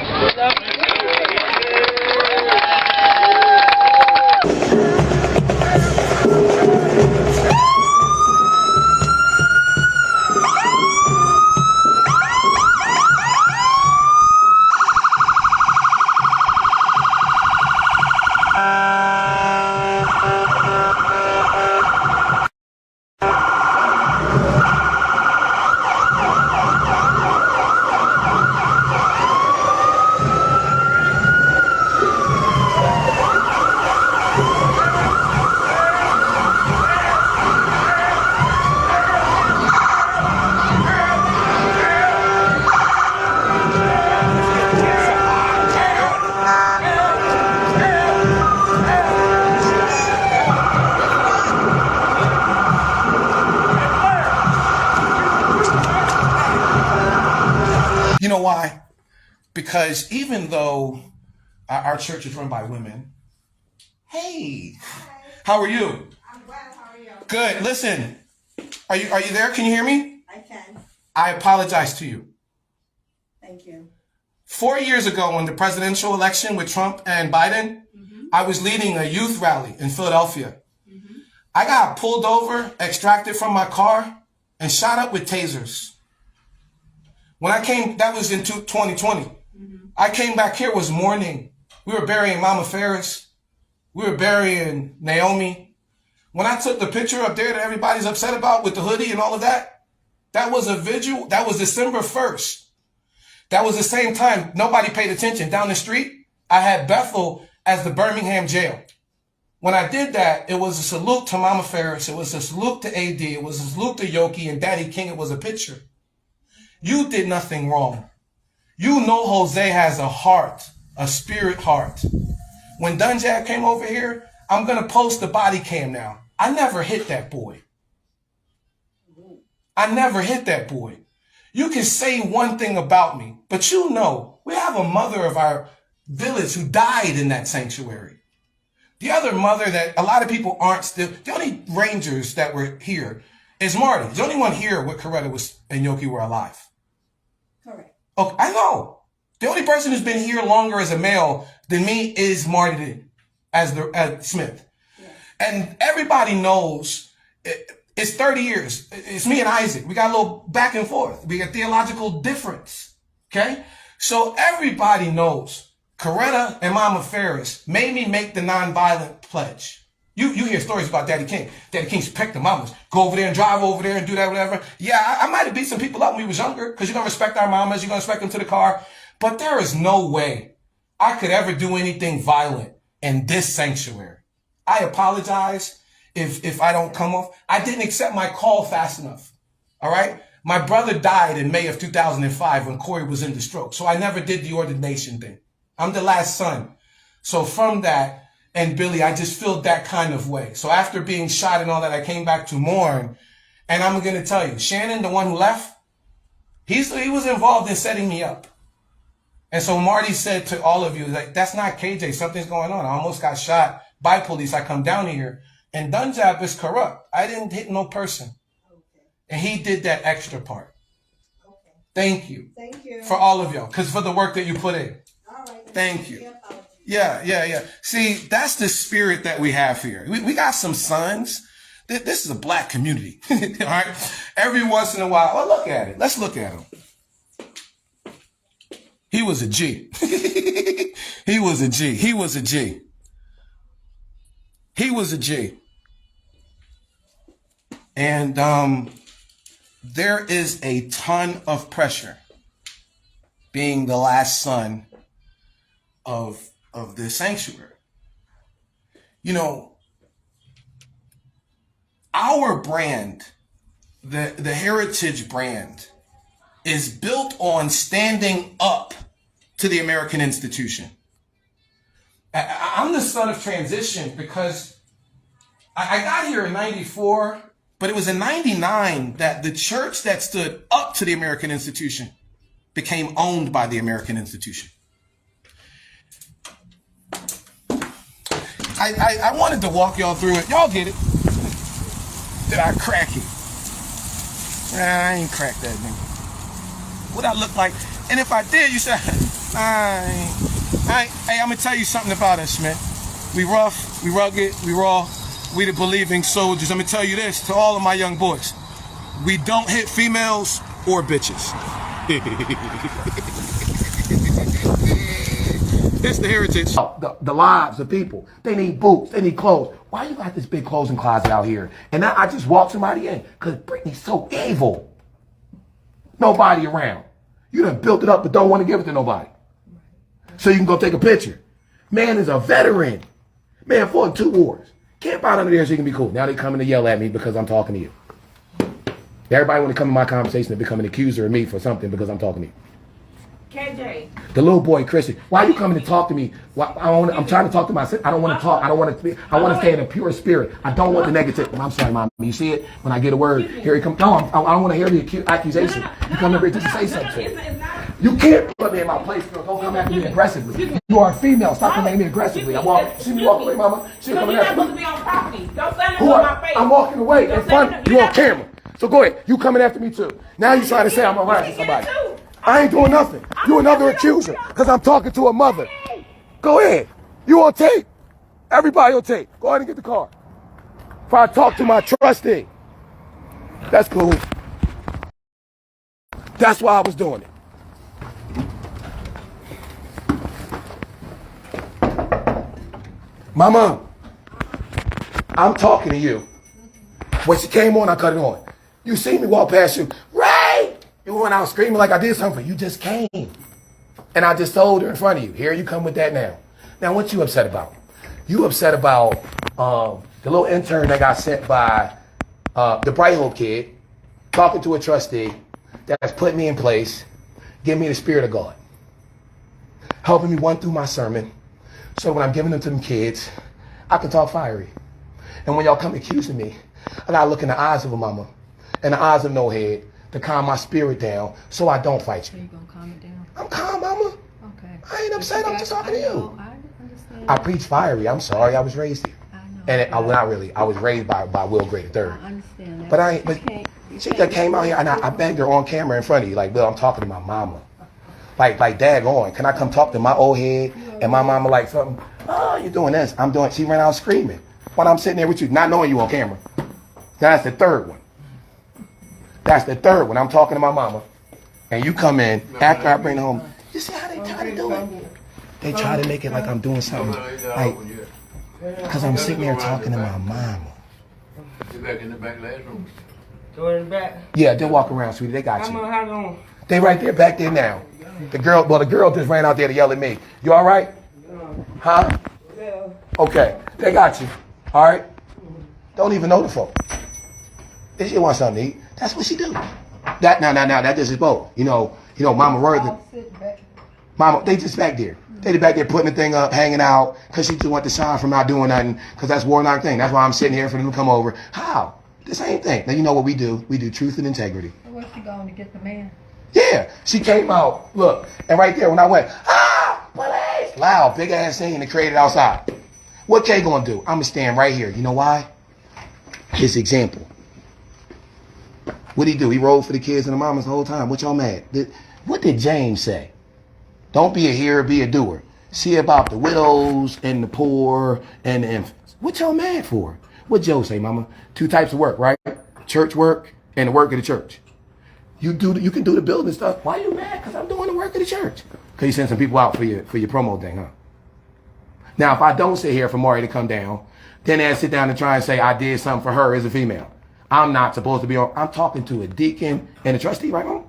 You know why? Because even though our church is run by women, hey, how are you? I'm well. How are you? Good. Listen, are you there? Can you hear me? I can. I apologize to you. Thank you. 4 years ago, when the presidential election with Trump and Biden, I was leading a youth rally in Philadelphia. I got pulled over, extracted from my car, and shot up with tasers. When I came, that was in 2020. I came back here, it was morning. We were burying Mama Ferris. We were burying Naomi. When I took the picture up there that everybody's upset about with the hoodie and all of that, that was a vigil. That was December 1st. That was the same time nobody paid attention. Down the street, I had Bethel as the Birmingham jail. When I did that, it was a salute to Mama Ferris. It was a salute to AD. It was a salute to Yoki and Daddy King. It was a picture. You did nothing wrong. You know Jose has a heart, a spirit heart. When Dunjab came over here, I'm going to post the body cam now. I never hit that boy. I never hit that boy. You can say one thing about me, but you know, we have a mother of our village who died in that sanctuary. The other mother that a lot of people aren't still, the only Rangers that were here is Marty. The only one here with Coretta and Yoki were alive. Correct. Okay, I know. The only person who's been here longer as a male than me is Marty as Smith. Yeah. And everybody knows it's 30 years. It's me and Isaac. We got a little back and forth. We got theological difference. Okay? So everybody knows Coretta and Mama Ferris made me make the nonviolent pledge. You hear stories about Daddy King. Daddy King's picked the mamas. Go over there and drive over there and do that, whatever. Yeah, I might have beat some people up when we was younger because you're going to respect our mamas. You're going to respect them to the car. But there is no way I could ever do anything violent in this sanctuary. I apologize if I don't come off. I didn't accept my call fast enough. All right? My brother died in May of 2005 when Corey was in the stroke. So I never did the ordination thing. I'm the last son. So from that, and Billy, I just feel that kind of way. So after being shot and all that, I came back to mourn. And I'm going to tell you, Shanan, the one who left, he was involved in setting me up. And so Marty said to all of you, like, that's not KJ. Something's going on. I almost got shot by police. I come down here. And Dunjab is corrupt. I didn't hit no person. Okay. And he did that extra part. Okay. Thank you. Thank you. For all of y'all. Because for the work that you put in. All right. Thank you. Yeah. See, that's the spirit that we have here. We got some sons. This is a black community. All right. Every once in a while. Oh, look at it. Let's look at him. He was a G. He was a G. He was a G. He was a G. And there is a ton of pressure being the last son of this sanctuary. You know, our brand, the heritage brand, is built on standing up to the American institution. I'm the son of transition because I got here in 94, but it was in 99 that the church that stood up to the American institution became owned by the American institution. I wanted to walk y'all through it. Y'all get it. Did I crack it? I ain't cracked that nigga. What I look like? And if I did, you said, hey, I'm gonna tell you something about us, man. We rough, we rugged, we raw, we the believing soldiers. I'm gonna tell you this to all of my young boys. We don't hit females or bitches. It's the heritage. The lives of people. They need boots, they need clothes. Why you got this big clothing closet out here? And I just walk somebody in because Brittany's so evil. Nobody around. You done built it up but don't want to give it to nobody. So you can go take a picture. Man is a veteran. Man fought 2 wars. Camp out under there so you can be cool. Now they coming to yell at me because I'm talking to you. Everybody want to come in my conversation and become an accuser of me for something because I'm talking to you. KJ. The little boy Christian. Why are you coming to talk to me? I'm trying to talk to myself. I don't want to talk. I don't want to. I want to stay in a pure spirit. I don't want the negative. I'm sorry, Mom. You see it when I get a word. Here he comes. No, I don't want to hear the accusation. You come over here just to say something. You can't put me in my place, girl. Don't come after me aggressively. You are a female. Stop coming at me aggressively. See me walk away, Mama. She coming after me. I'm walking away in front. You on camera. So go ahead. You coming after me too. Now you trying to say I'm harassing somebody. I ain't doing nothing. You another accuser because I'm talking to a mother. Go ahead. You on tape. Everybody on tape. Go ahead and get the car. If I talk to my trustee, that's cool. That's why I was doing it. Mama, I'm talking to you. When she came on, I cut it on. You see me walk past you. Ray! You went out screaming like I did something. You just came. And I just told her in front of you. Here you come with that now. Now, what you upset about? You upset about the little intern that got sent by the Bright Hope kid talking to a trustee that's put me in place, giving me the spirit of God, helping me run through my sermon so when I'm giving them to them kids, I can talk fiery. And when y'all come accusing me, I gotta look in the eyes of a mama and the eyes of no head to calm my spirit down so I don't fight you. So you gonna calm it down? I'm calm, mama. Okay. I ain't upset. I'm just talking to you. I understand. I preach fiery. I'm sorry. I was raised here. I know. And not really. I was raised by Will Gray III. I understand that. But I ain't. But she that came out here and I begged her on camera in front of you, like, Will, I'm talking to my mama. Like daggone, can I come talk to my old head? And my mama like something. Oh, you doing this? I'm doing. She ran out screaming while I'm sitting there with you, not knowing you on camera. That's the third one. That's the third one. I'm talking to my mama, and you come in after I bring it home. You see how they try to do it? They try to make it like I'm doing something, like, because I'm sitting there talking to my mama. You're back in the back last room. Go in the back. Yeah, they'll walk around, sweetie. They got you. How long? They right there, back there now. The girl just ran out there to yell at me. You all right? Huh? Yeah. Okay, they got you. All right? Don't even know the folk. If she wants something to eat, that's what she do. That just is both. You know, Mama Worthy. Mama, they just back there. They back there putting the thing up, hanging out, because she just want to shine from not doing nothing, because that's Warnock thing. That's why I'm sitting here for them to come over. How? The same thing. Now, you know what we do? We do truth and integrity. Where's she going to get the man? Yeah, she came out, look, and right there when I went, police! Loud, big ass scene and created outside. What Kay gonna do? I'm gonna stand right here. You know why? His example. What'd he do? He rode for the kids and the mamas the whole time. What y'all mad? What did James say? Don't be a hearer, be a doer. See about the widows and the poor and the infants. What y'all mad for? What Joe say, mama? 2 types of work, right? Church work and the work of the church. You can do the building stuff. Why are you mad? Because I'm doing the work of the church. Because you send some people out for your promo thing, huh? Now, if I don't sit here for Maury to come down, then I sit down and try and say I did something for her as a female. I'm not supposed to be on. I'm talking to a deacon and a trustee, right, Mom?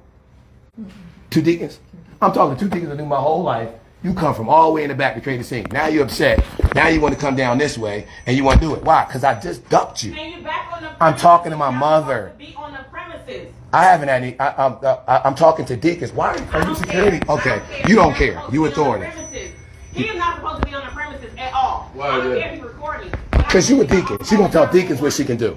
2 deacons. I'm talking to 2 deacons that knew my whole life. You come from all the way in the back to create a scene. Now you're upset. Now you want to come down this way and you want to do it. Why? Because I just ducked you. And you're back on the I'm talking to my mother. be on the premises. I haven't had any. I'm talking to deacons. Why are you security? Okay, you don't care. You authority. He is not supposed to be on the premises at all. Why I don't is care that? if he's recording. Because you a deacon. She gonna tell deacons what she can do.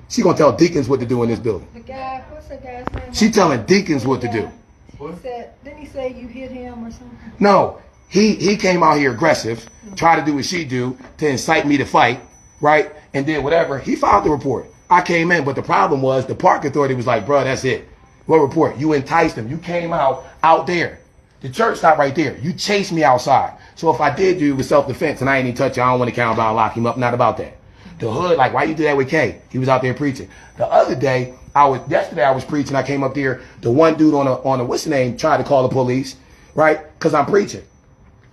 She gonna tell deacons what to do in this building. The guy, what's that guy's name? She telling deacons what to do. He said, didn't he say you hit him or something? No, he came out here aggressive, tried to do what she do to incite me to fight, right? And then whatever, he filed the report. I came in, but the problem was the park authority was like, bro, that's it. What report? You enticed him. You came out there. The church stopped right there. You chased me outside. So if I did do it with self-defense and I ain't even touch you, I don't want to count about lock him up. Not about that. The hood, like, why you do that with Kay? He was out there preaching. The other day, yesterday I was preaching. I came up there. The one dude on a what's the name tried to call the police, right? Because I'm preaching.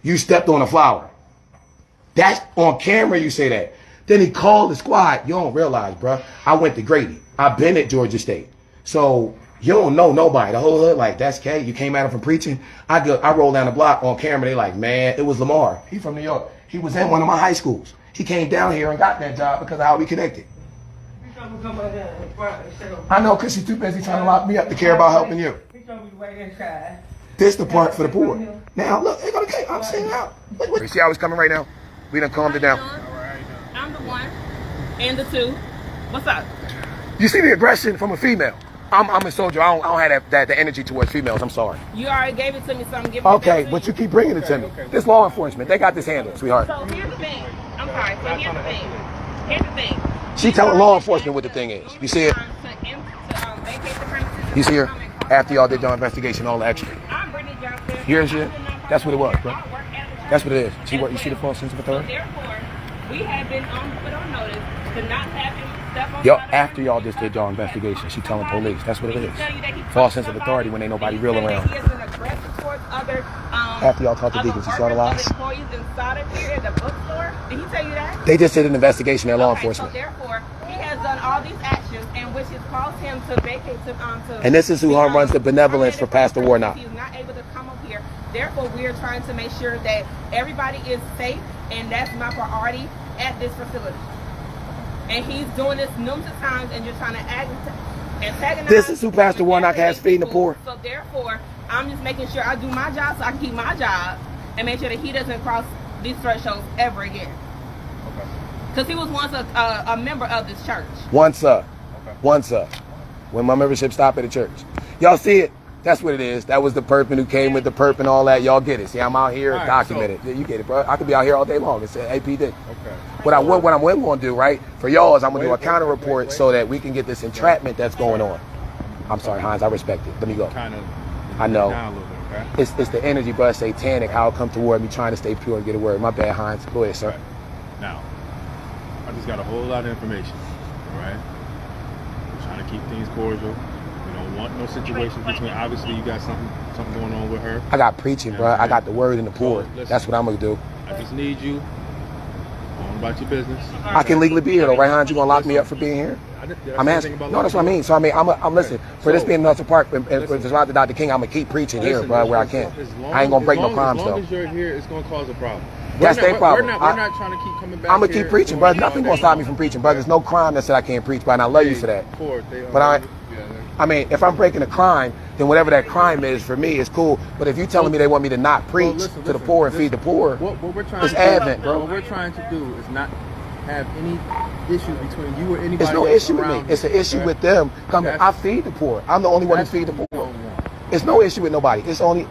You stepped on a flower. That's on camera. You say that. Then he called the squad. You don't realize, bro. I went to Grady. I've been at Georgia State. So you don't know nobody. The whole hood, like, that's Kay. You came at him from preaching. I roll down the block on camera. They like, man, it was Lamar. He from New York. He was in one of my high schools. He came down here and got that job because of how we connected. I know, because she's too busy trying to lock me up to care about helping you. This the part for the poor. Now, look, they go to Kay. I'm sitting out. You see how it's coming right now? We done calmed it down. I'm the one and the two. What's up? You see the aggression from a female. I'm a soldier. I don't have that energy towards females. I'm sorry. You already gave it to me, so I'm giving it back Okay, to but you keep bringing it to me. This law enforcement, they got this handled, sweetheart. So here's the thing. I'm sorry. So here's the thing. Here's the thing. She telling law enforcement what the thing is. You see it? You see her? After y'all did your investigation, all the extra. Here's it. That's what it was, bro. That's what it is. See what you see the false sense of authority? Therefore, we have been put on notice to not have him step on. Yo, after y'all just did your investigation, she telling police. That's what it is. False sense of authority when ain't nobody real around. After y'all talked to deacons, you saw the lies? Did he tell you that? They just did an investigation at law enforcement. So therefore, he has done all these actions, and which has caused him to vacate And this is who runs the benevolence for Pastor Warnock. He's not able to come up here. Therefore, we are trying to make sure that everybody is safe, and that's my priority at this facility. And he's doing this numerous times, and you're trying to antagonize. This is who Pastor Warnock has feeding the poor. So therefore, I'm just making sure I do my job so I can keep my job and make sure that he doesn't cross these thresholds ever again. Okay. Because he was once a member of this church. Once up. When my membership stopped at the church. Y'all see it? That's what it is. That was the perpin who came with the perp and all that. Y'all get it. See, I'm out here documented. Yeah, you get it, bro. I could be out here all day long. It's APD. Okay. What I'm going to do, right, for y'all is I'm going to do a counter report so that we can get this entrapment that's going on. I'm sorry, Hines. I respect it. Let me go. I know. It's the energy, bro. It's satanic. How it come toward me trying to stay pure and get a word. My bad, Hines. Go ahead, sir. Right. Now, I just got a whole lot of information. All right. I'm trying to keep things cordial. We don't want no situation between. Obviously, you got something going on with her. I got preaching, bro. I got the word in the poor. So, that's what I'm gonna do. I just need you. Go on about your business. I can legally be here, though, right, Hines? You gonna lock me up for being here? I'm asking. No, that's what I mean. So I mean, I'm listening. For this being Nelson Park and for this route to Dr. King, I'm gonna keep preaching here, bro, where I can. I ain't gonna break no crimes, though. As long as you're here, it's gonna cause a problem. That's their problem. We're not trying to keep coming back. I'm gonna keep preaching, bro. Nothing gonna stop me from preaching, bro. There's no crime that said I can't preach, bro, and I love you for that. But I mean, if I'm breaking a crime, then whatever that crime is for me is cool. But if you telling me they want me to not preach to the poor and feed the poor, it's Advent, bro. What we're trying to do is not have any issue between you or anybody. It's no issue with me. It's an issue with them coming. I feed the poor. I'm the only one who feed the poor. It's no issue with nobody. It's only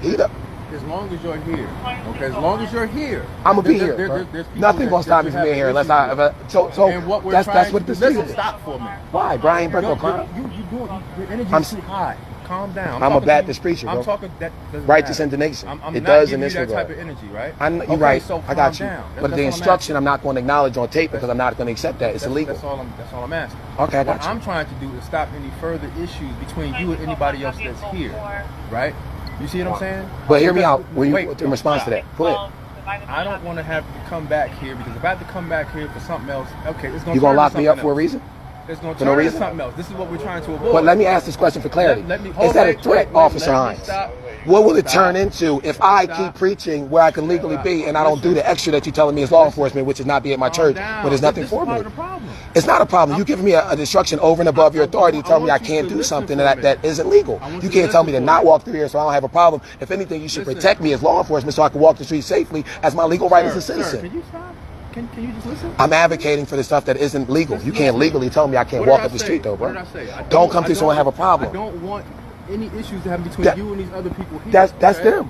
eat up. As long as you're here, okay. As long as you're here, I'm gonna be here. Nothing gonna stop me from being here unless I. That's what this is. Stop for me. Why, Brian? Break no crime. Your energy's too high. Calm down. I'm a Baptist preacher, bro. I'm talking that righteous indignation. It does in this regard. That type of energy, right? You're right. So I got you. But the instruction, I'm not going to acknowledge on tape because I'm not going to accept that. It's illegal. That's all I'm asking. Okay, I got you. What I'm trying to do is stop any further issues between you and anybody else that's here, right? You see what I'm saying? But hear me out. In response to that, go ahead. I don't want to have to come back here because if I have to come back here for something else, okay, it's going to. You gonna lock me up for a reason? It's going to turn into something else. This is what we're trying to avoid. But let me ask this question for clarity. Is that a threat, Officer Hines? What will it turn into if I keep preaching where I can legally be and I don't do the extra that you're telling me is law enforcement, which is not be at my church, but there's nothing for me? It's not a problem. You give me a instruction over and above your authority to tell me I can't do something that isn't legal. You can't tell me to not walk through here so I don't have a problem. If anything, you should protect me as law enforcement so I can walk the street safely as my legal right as a citizen. Can you stop? Can you just listen? I'm advocating for the stuff that isn't legal. You can't legally tell me I can't walk up the street though, bro. What did I say? Don't come through so I have a problem. I don't want any issues to happen between you and these other people here. That's them.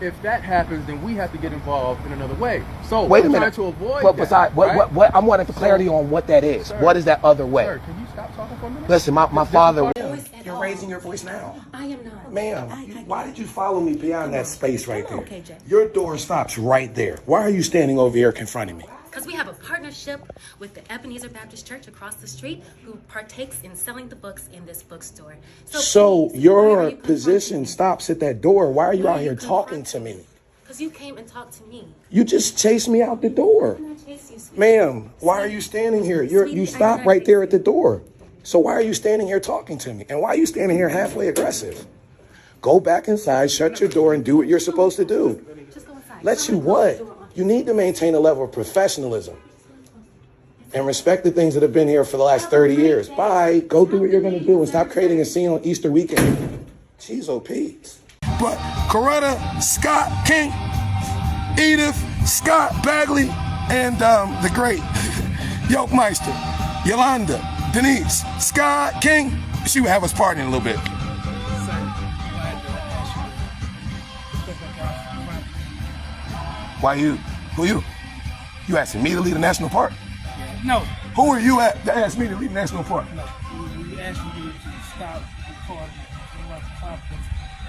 If that happens, then we have to get involved in another way. So wait a minute. Trying to avoid well, that, besides, right? what I'm wanting for clarity on what that is. Sir, what is that other way? Sir, can you stop talking for a minute? Listen, my father. You're raising your voice now. I am not. Ma'am, why did you follow me beyond that space right there? Okay, Jay. Your door stops right there. Why are you standing over here confronting me? Because we have a partnership with the Ebenezer Baptist Church across the street who partakes in selling the books in this bookstore. So your position stops at that door. Why are you out here talking to me? Because you came and talked to me. You just chased me out the door. I'm not chasing you, sweetie. Ma'am, why are you standing here? You stop right there at the door. So why are you standing here talking to me? And why are you standing here halfway aggressive? Go back inside, shut your door, and do what you're supposed to do. Just go inside. Let you what? You need to maintain a level of professionalism and respect the things that have been here for the last 30 years. Bye. Go do what you're going to do and stop creating a scene on Easter weekend. Jeez, oh, Pete. But Coretta Scott King, Edith Scott Bagley, and the great Yolkmeister, Yolanda Denise Scott King, she would have us partying a little bit. Why you? Who you? You asking me to lead a national park? No. Who are you at that asked me to lead a national park? No. We asked you to stop recording.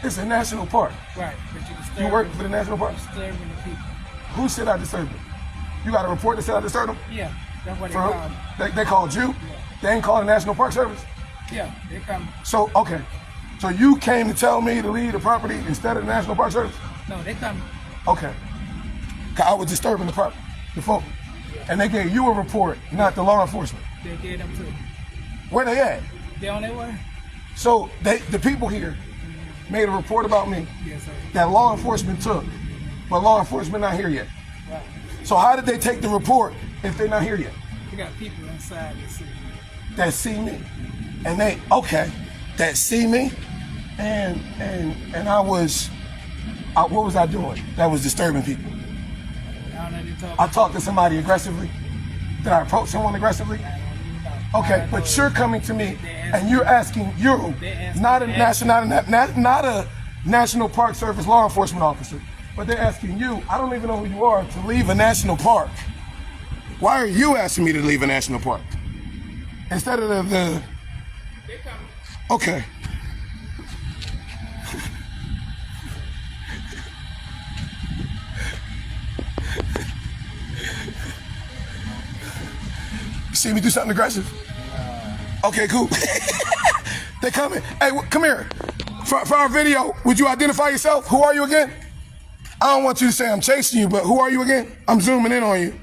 It's a national park. Right, but you disturbing. You work for the national park? Disturbing the people. Who said I disturbed them? You got a report that said I disturbed them? Yeah, that's what they For called. They called you? Yeah. They ain't calling the National Park Service? Yeah, they come. So, okay. So you came to tell me to leave the property instead of the National Park Service? No, they come. Okay. 'Cause I was disturbing the property, the folk. And they gave you a report, not the law enforcement. They gave them too. Where they at? They on their way. So the people here made a report about me that law enforcement took, but law enforcement not here yet. Right. So how did they take the report if they're not here yet? We got people inside that see me, and that see me, and what was I doing? That was disturbing people. I talked to somebody aggressively. Did I approach someone aggressively? Okay, but you're coming to me and you're asking not a National Park Service law enforcement officer, but they're asking you, I don't even know who you are, to leave a national park. Why are you asking me to leave a national park? Instead of the okay. You see me do something aggressive? Okay, cool. They coming. Hey, come here. For our video, would you identify yourself? Who are you again? I don't want you to say I'm chasing you, but who are you again? I'm zooming in on you.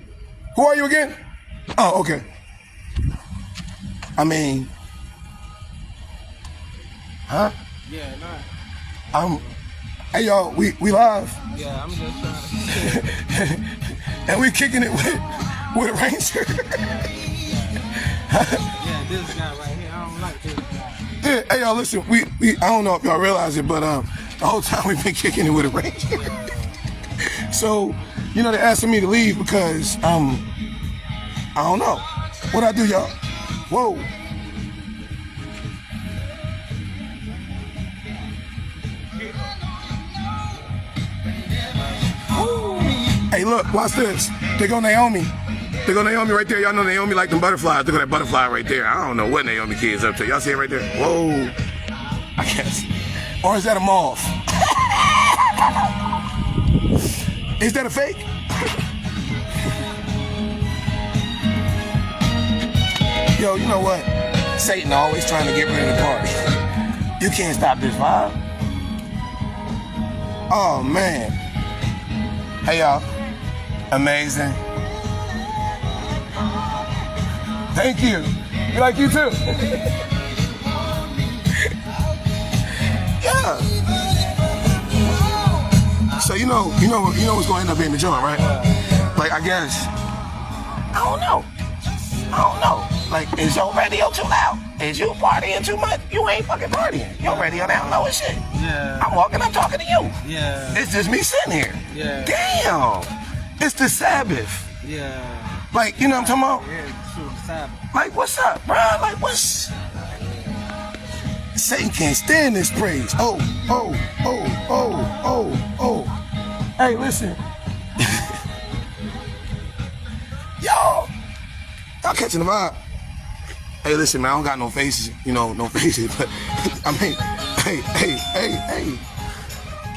Who are you again? Oh, okay. I mean, huh? Yeah, nah. Hey y'all, we live. Yeah, I'm just trying to. And we kicking it with a Ranger. Yeah, this guy right here, I don't like this guy. Yeah, hey y'all, listen, we I don't know if y'all realize it, but the whole time we've been kicking it with a Ranger. So, you know, they're asking me to leave because I don't know. What'd I do, y'all? Whoa. Hey, look, watch this. They go Naomi. They go Naomi right there. Y'all know Naomi like them butterflies. Look at that butterfly right there. I don't know what Naomi kid's up to. Y'all see it right there? Whoa. I guess. Or is that a moth? Is that a fake? Yo, you know what? Satan always trying to get rid of the party. You can't stop this vibe. Oh, man. Hey, y'all. Amazing. Thank you. We like you too. Yeah. So you know what's going to end up being the joint, right? Like I guess. I don't know. Like, is your radio too loud? Is you partying too much? You ain't fucking partying. Your radio down low as shit. Yeah. I'm walking, I'm talking to you. Yeah. It's just me sitting here. Yeah. Damn. It's the Sabbath. Yeah. Like, you know what I'm talking about? Yeah, true, Sabbath. Like, what's up, bro? Like, what's... Satan can't stand this praise. Oh. Hey, listen. Y'all catching the vibe. Hey, listen, man, I don't got no faces, no faces, but I mean, hey.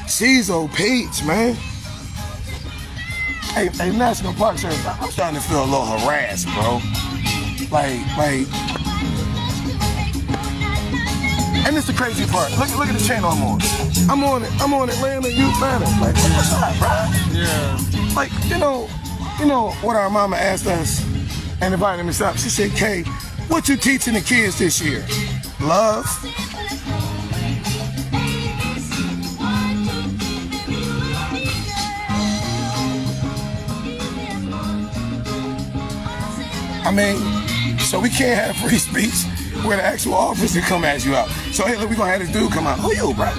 Cezo Peach, man. Hey, National Park Service, I'm starting to feel a little harassed, bro. Like, and it's the crazy part. Look at the channel I'm on. I'm on Atlanta Youth Banner. Like, what's up, bro? Yeah. Like, you know what our mama asked us and invited me up. She said, Kay, what you teaching the kids this year? Love? I mean, so we can't have free speech where the actual officer come ask you out. So, hey, look, we gonna have this dude come out. Who you, bro?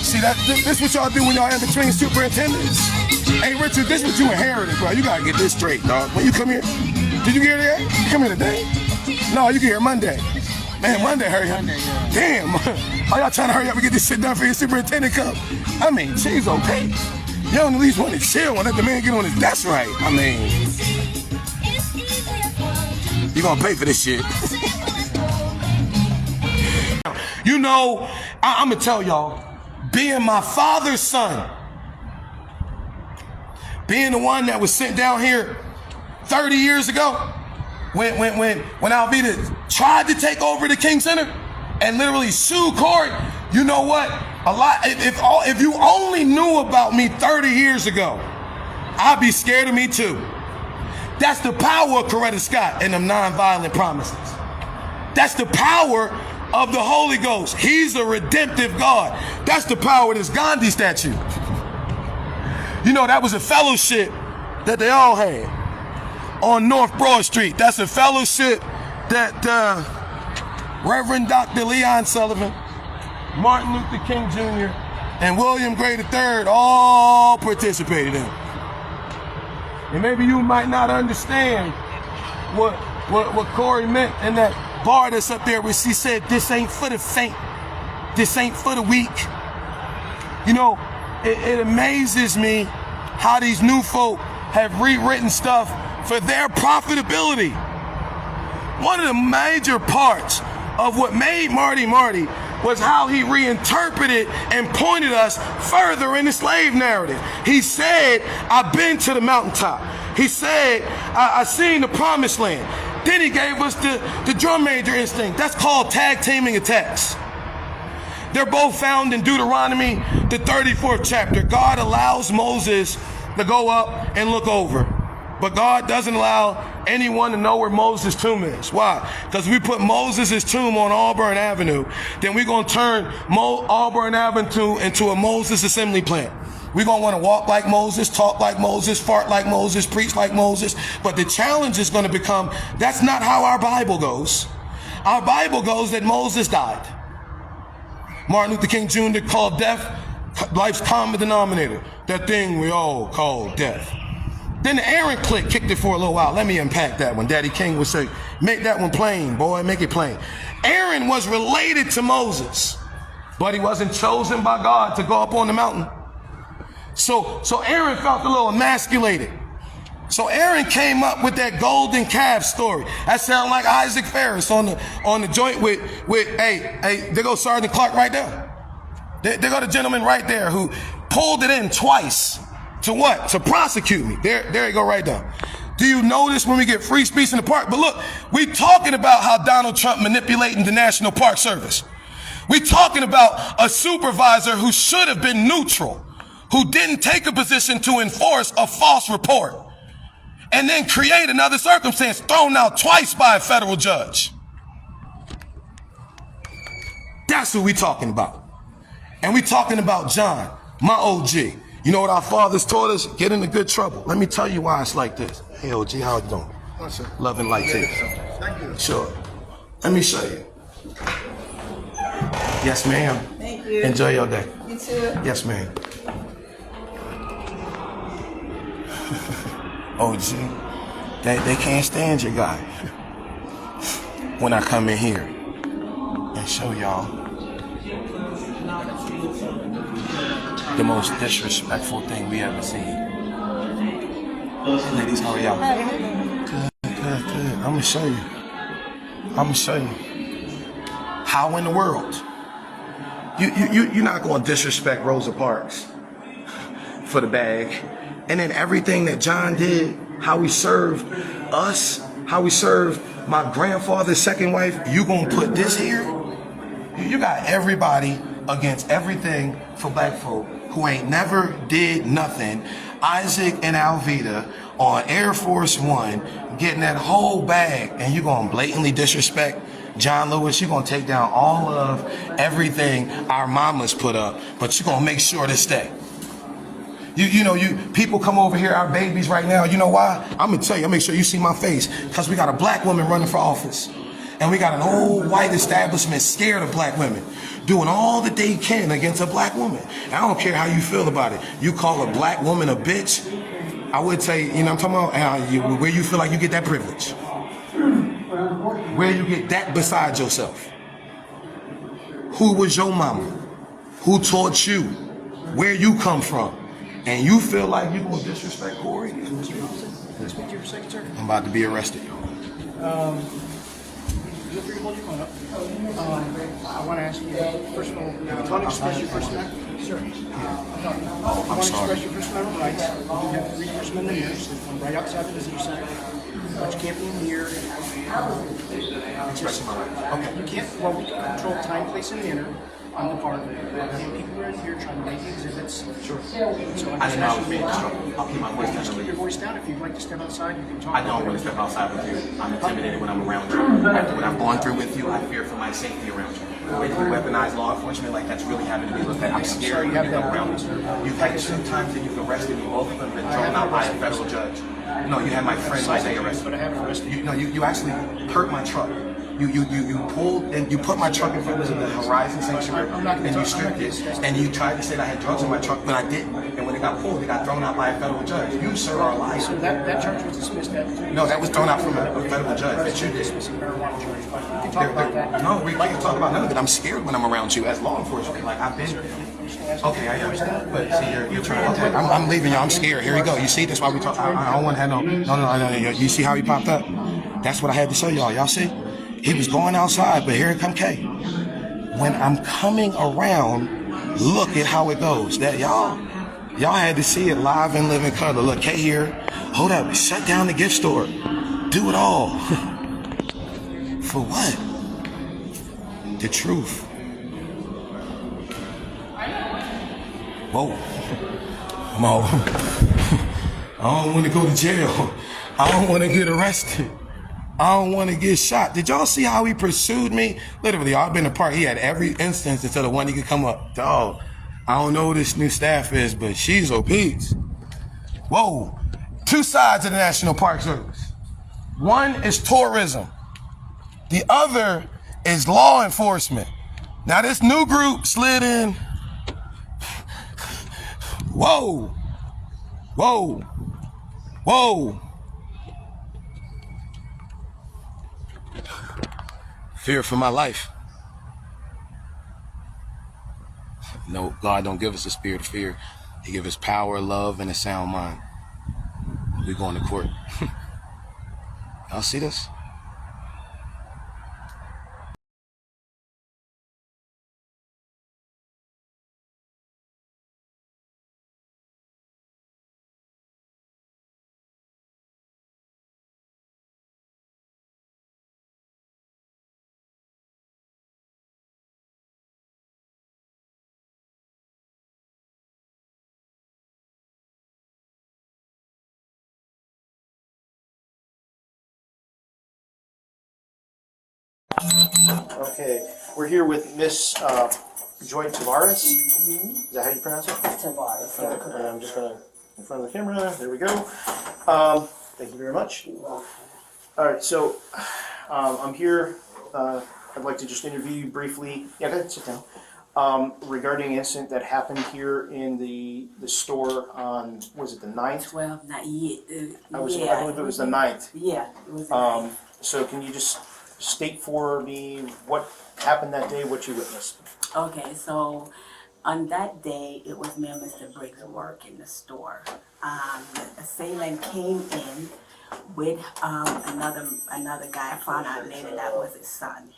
See, this what y'all do when y'all in between superintendents. Hey, Richard, this what you inherited, bro. You gotta get this straight, dog. When you come here, did you get here today? You come here today? No, you get here Monday. Man, Monday, hurry up. Damn. Are y'all trying to hurry up and get this shit done for your superintendent come? I mean, she's okay. You don't at least want to chill and let the man get on his desk right. I mean, you gonna pay for this shit. I'm gonna tell y'all, being my father's son, being the one that was sent down here 30 years ago, when Alveda tried to take over the King Center and literally sue Corey, you know what? If you only knew about me 30 years ago, I'd be scared of me too. That's the power of Coretta Scott and them nonviolent promises. That's the power of the Holy Ghost. He's a redemptive God. That's the power of this Gandhi statue. That was a fellowship that they all had on North Broad Street. That's a fellowship that Reverend Dr. Leon Sullivan, Martin Luther King Jr., and William Gray III all participated in. And maybe you might not understand what Corey meant in that bar that's up there where she said, this ain't for the faint, this ain't for the weak. It amazes me how these new folk have rewritten stuff for their profitability. One of the major parts of what made Marty was how he reinterpreted and pointed us further in the slave narrative. He said, I've been to the mountaintop. He said, I seen the promised land. Then he gave us the drum major instinct. That's called tag teaming attacks. They're both found in Deuteronomy, the 34th chapter. God allows Moses to go up and look over. But God doesn't allow anyone to know where Moses' tomb is. Why? Because we put Moses' tomb on Auburn Avenue, then we're going to turn Auburn Avenue into a Moses assembly plant. We're going to want to walk like Moses, talk like Moses, fart like Moses, preach like Moses. But the challenge is going to become, that's not how our Bible goes. Our Bible goes that Moses died. Martin Luther King Jr. called death life's common denominator. That thing we all call death. Then the Aaron clique kicked it for a little while. Let me unpack that one. Daddy King would say, make that one plain, boy, make it plain. Aaron was related to Moses, but he wasn't chosen by God to go up on the mountain. So Aaron felt a little emasculated. So Aaron came up with that golden calf story. That sounded like Isaac Ferris on the joint with hey, there goes Sergeant Clark right there. There go the gentleman right there who pulled it in twice. To what? To prosecute me. There you go right there. Do you notice when we get free speech in the park? But look, we talking about how Donald Trump manipulating the National Park Service. We talking about a supervisor who should have been neutral, who didn't take a position to enforce a false report, and then create another circumstance thrown out twice by a federal judge. That's who we talking about. And we talking about John, My OG. You know what our fathers taught us? Get into good trouble. Let me tell you why it's like this. Hey, OG, how you doing? Love and light to you. Thank you. Sure. Let me show you. Yes, ma'am. Thank you. Enjoy your day. You too. Yes, ma'am. OG, they can't stand your guy. When I come in here and show y'all the most disrespectful thing we ever seen. Ladies, how are y'all? Good. I'm gonna show you. How in the world? You're not gonna disrespect Rosa Parks for the bag. And then everything that John did, how he served us, how he served my grandfather's second wife, you gonna put this here? You got everybody against everything for black folk who ain't never did nothing. Isaac and Alveda on Air Force One getting that whole bag, and you gonna blatantly disrespect John Lewis. You gonna take down all of everything our mamas put up, but you gonna make sure to stay. You people come over here, our babies right now. You know why? I'm gonna tell you. I'll make sure you see my face, because we got a black woman running for office, and we got an old white establishment scared of black women, doing all that they can against a black woman. And I don't care how you feel about it. You call a black woman a bitch, I would say, you know what I'm talking about? Where you feel like you get that privilege, where you get that beside yourself. Who was your mama? Who taught you? Where you come from? And you feel like you're going to disrespect Corey? Can I speak to your secretary? I'm about to be arrested. Feel free to hold your phone up. I want to ask you, first of all, you want to express your First Amendment? Sir. You want to express your First Amendment rights? You have 3 First Amendment years, right outside the visitor center. But you can't be in here. Expressing my rights. Okay. You can't, well, we can control time, place, and manner on the part. And people are in here trying to make exhibits. Sure. So I didn't know I was being disruptive. I'll keep my voice down. Keep your voice down. If you'd like to step outside, you can talk. I don't want to step outside with you. I'm intimidated when I'm around you. After what I've gone through with you, I fear for my safety around you. When you weaponize law enforcement, like that's really having to be looked at. I'm scared when you come around me. You've had 2 times that you've arrested me. Both of them been thrown out by a federal judge. No, you had my friend Isaiah arrested. But I haven't arrested you. No, you actually hurt my truck. You pulled and you put my truck in front of the Horizon Sanctuary and you stripped it, and you tried to say that I had drugs in my truck, but I didn't. And when it got pulled, it got thrown out by a federal judge. You, sir, are a liar. So that charge was dismissed after? No, that was thrown out from a federal judge. That you did. Dismissing marijuana charge. We can talk about that. No, we can talk about none of it. I'm scared when I'm around you as law enforcement. Like I've been. Okay, I understand. But see, you're trying. Okay, I'm leaving you. I'm scared. Here we go. You see, that's why we talk. I don't want to have no. You see how he popped up? That's what I had to show y'all. Y'all see? He was going outside, but here come Kay. When I'm coming around, look at how it goes. That y'all had to see it live and live in color. Look, Kay here. Hold up. Shut down the gift store. Do it all. For what? The truth. Whoa. I'm all. I don't want to go to jail. I don't want to get arrested. I don't want to get shot. Did y'all see how he pursued me? Literally, I've been a part. He had every instance until the one he could come up. Dog, I don't know who this new staff is, but she's obese. Whoa. 2 sides of the National Park Service. One is tourism. The other is law enforcement. Now this new group slid in. Whoa. Whoa. Whoa. Fear for my life. No, God don't give us a spirit of fear. He gives us power, love, and a sound mind. We going to court. Y'all see this? Okay, we're here with Miss Joy Tavares. Is that how you pronounce it? Tavares. Okay. And I'm just gonna in front of the camera. There we go. Thank you very much. All right, so I'm here. I'd like to just interview you briefly. Yeah, go ahead, sit down. Regarding an incident that happened here in the store on, was it the 9th? 12, not yet. I believe it was the 9th. Yeah, it was the 9th. So can you just state for me what happened that day, what you witnessed? Okay, so on that day, it was me and Mr. Briggs work in the store. The assailant came in with another guy. I found out later that was his son.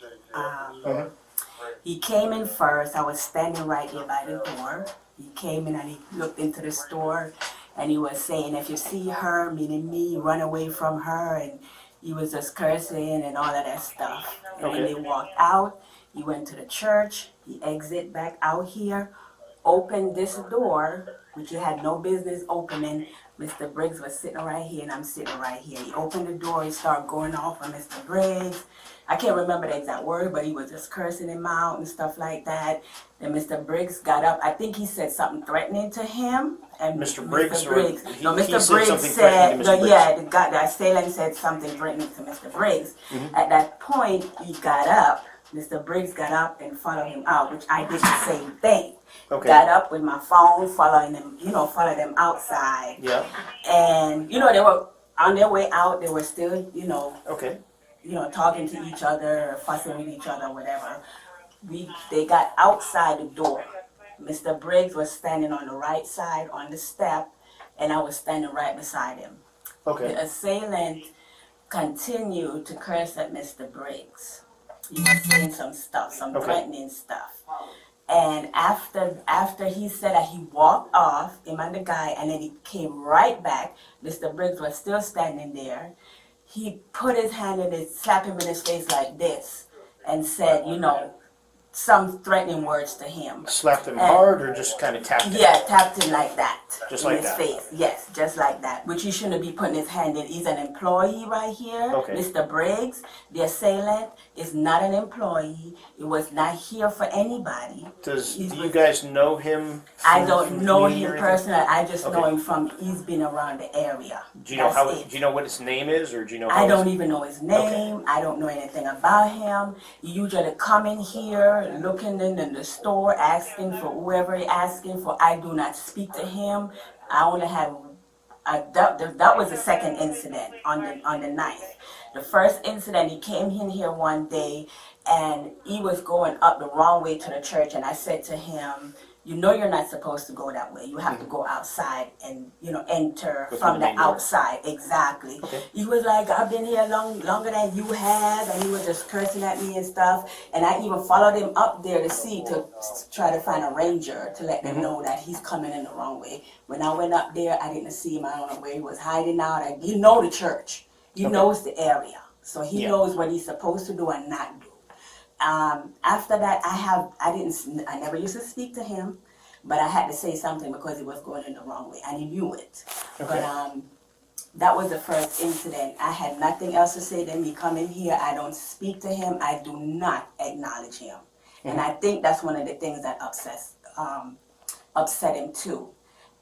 He came in first. I was standing right there by the door. He came in and he looked into the store and he was saying, if you see her, meaning me, run away from her. And he was just cursing and all of that stuff. And when they walked out, he went to the church. He exited back out here, opened this door, which he had no business opening. Mr. Briggs was sitting right here and I'm sitting right here. He opened the door, he started going off on Mr. Briggs. I can't remember the exact word, but he was just cursing him out and stuff like that. Then Mr. Briggs got up. I think he said something threatening to him. And Mr. Briggs? Mr. Briggs said, the assailant said something threatening to Mr. Briggs. At that point, he got up. Mr. Briggs got up and followed him out, which I did the same thing. Got up with my phone, following them, followed them outside. Yeah. And, they were on their way out, they were still, talking to each other, fussing with each other, whatever. They got outside the door. Mr. Briggs was standing on the right side on the step, and I was standing right beside him. The assailant continued to curse at Mr. Briggs. He was saying some stuff, some threatening stuff. And after he said that, he walked off, him and the guy, and then he came right back. Mr. Briggs was still standing there. He put his hand in it, slapped him in his face like this, and said, some threatening words to him. Slapped him hard or just kind of tapped him? Yeah, tapped him like that. Just in like his that? face. Yes, just like that. Which he shouldn't be putting his hand in. He's an employee right here. Mr. Briggs, the assailant, is not an employee. He was not here for anybody. Do you guys know him? I don't know him personally. I just know him from, he's been around the area. Do you know do you know what his name is, or do you know? I don't even know his name. I don't know anything about him. He usually come in here, looking in the store, asking for whoever he's asking for. I do not speak to him. I only have that was the second incident on the 9th. The first incident, he came in here one day and he was going up the wrong way to the church, and I said to him, you're not supposed to go that way. You have to go outside and, enter from the outside. Exactly. He was like, I've been here longer than you have, and he was just cursing at me and stuff. And I even followed him up there to try to find a ranger to let them know that he's coming in the wrong way. When I went up there, I didn't see him. I don't know where he was hiding out. He knows the church. He knows the area. So he knows what he's supposed to do and not do. After that, I never used to speak to him, but I had to say something because he was going in the wrong way, and he knew it. But that was the first incident. I had nothing else to say than me come in here. I don't speak to him. I do not acknowledge him. And I think that's one of the things that upset him too.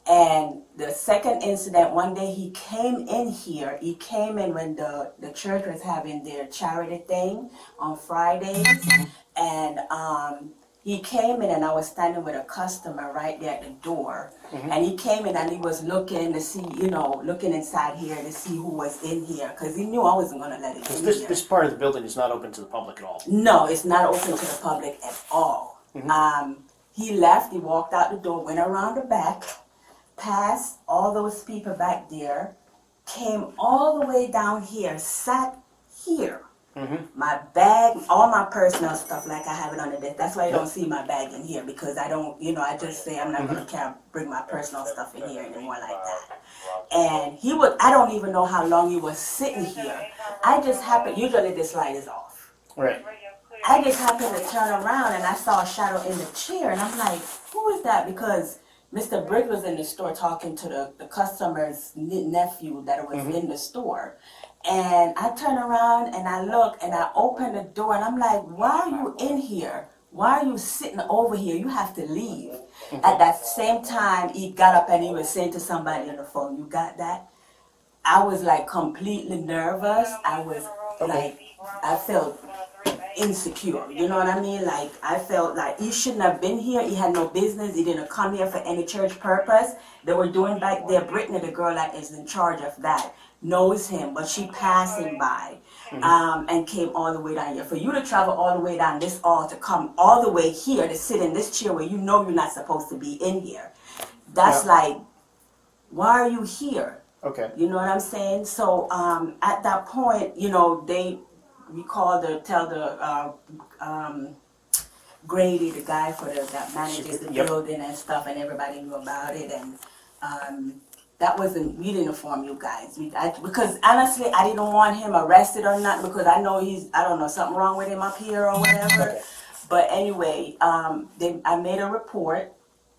And the second incident, one day he came in here. He came in when the church was having their charity thing on Fridays. And he came in and I was standing with a customer right there at the door. And he came in and he was looking to see, looking inside here to see who was in here. Because he knew I wasn't going to let him in here. This part of the building is not open to the public at all? No, it's not open to the public at all. He left, he walked out the door, went around the back, passed all those people back there, came all the way down here, sat here. My bag, all my personal stuff, like I have it on the desk. That's why you don't see my bag in here, because I don't, I just say I'm not going to bring my personal stuff in here anymore like that. And I don't even know how long he was sitting here. I just happened, usually this light is off. Right. I just happened to turn around and I saw a shadow in the chair, and I'm like, who is that? Because Mr. Briggs was in the store talking to the customer's nephew that was in the store. And I turn around and I look and I open the door and I'm like, why are you in here? why are you sitting over here? You have to leave. At that same time, he got up and he was saying to somebody on the phone, you got that? I was like completely nervous. I was like, I felt insecure. You know what I mean? Like, I felt like he shouldn't have been here. He had no business. He didn't come here for any church purpose. They were doing back there. Brittany, the girl that is in charge of that, knows him, but she passed him by. And came all the way down here. For you to travel all the way down this hall to come all the way here to sit in this chair where you know you're not supposed to be in here, that's like, why are you here? Okay. You know what I'm saying? So at that point, you know, we called tell the Grady, the guy that manages the building and stuff, and everybody knew about it. And we didn't inform you guys. Because honestly, I didn't want him arrested or not, because I know I don't know, something wrong with him up here or whatever. Okay. But anyway, I made a report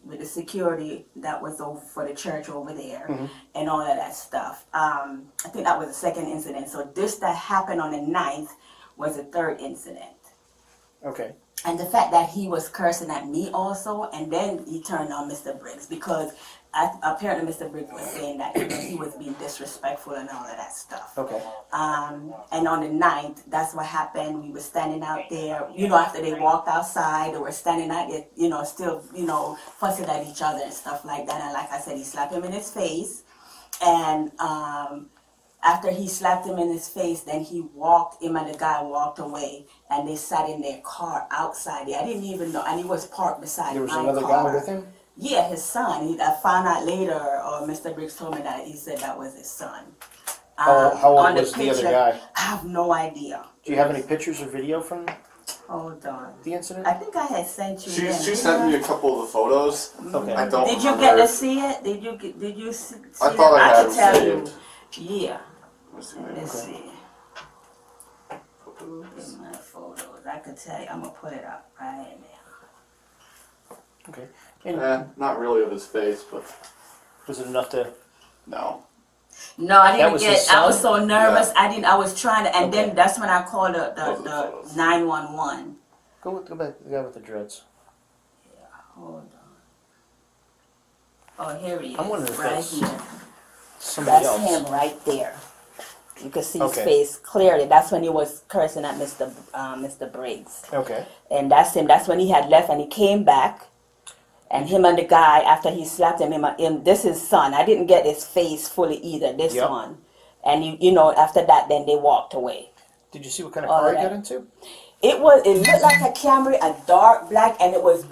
with the security that was over for the church over there and all of that stuff. I think that was the second incident. So this that happened on the 9th was the third incident. Okay. And the fact that he was cursing at me also, and then he turned on Mr. Briggs, because apparently Mr. Briggs was saying that he was being disrespectful and all of that stuff. Okay. And on the 9th, that's what happened. We were standing out there, you know, after they walked outside, they were standing out there, you know, still, you know, fussing at each other and stuff like that. And like I said, he slapped him in his face. And after he slapped him in his face, then him and the guy walked away, and they sat in their car outside there. I didn't even know, and he was parked beside my car. There was another guy with him? Yeah, his son. I found out later, or Mr. Briggs told me that he said that was his son. How old was the other guy? I have no idea. Do you have any pictures or video from Hold on. the incident? I think I had sent you. She sent me a couple of the photos. Okay. I don't Did you remember. get to see it? Did you see I thought it? I had could tell saved. you. Yeah. Let's see. In my photos, I could tell you. I'm gonna put it up right now. Okay. Not really of his face, but was it enough to? No. No, I didn't was his get. I was son? so nervous. Yeah. I was trying to, and then that's when I called the 911. Go back to the guy with the dreads. Hold on. Oh, here he is. I'm wondering if right that's here. somebody That's else. him right there. You can see his Okay. face clearly. That's when he was cursing at Mr. Briggs. Okay. And that's him. That's when he had left, and he came back. And him and the guy, after he slapped him, this is his son. I didn't get his face fully either, this one. And, you know, after that, then they walked away. Did you see what kind of car he got into? It looked like a Camry, a dark black, and it was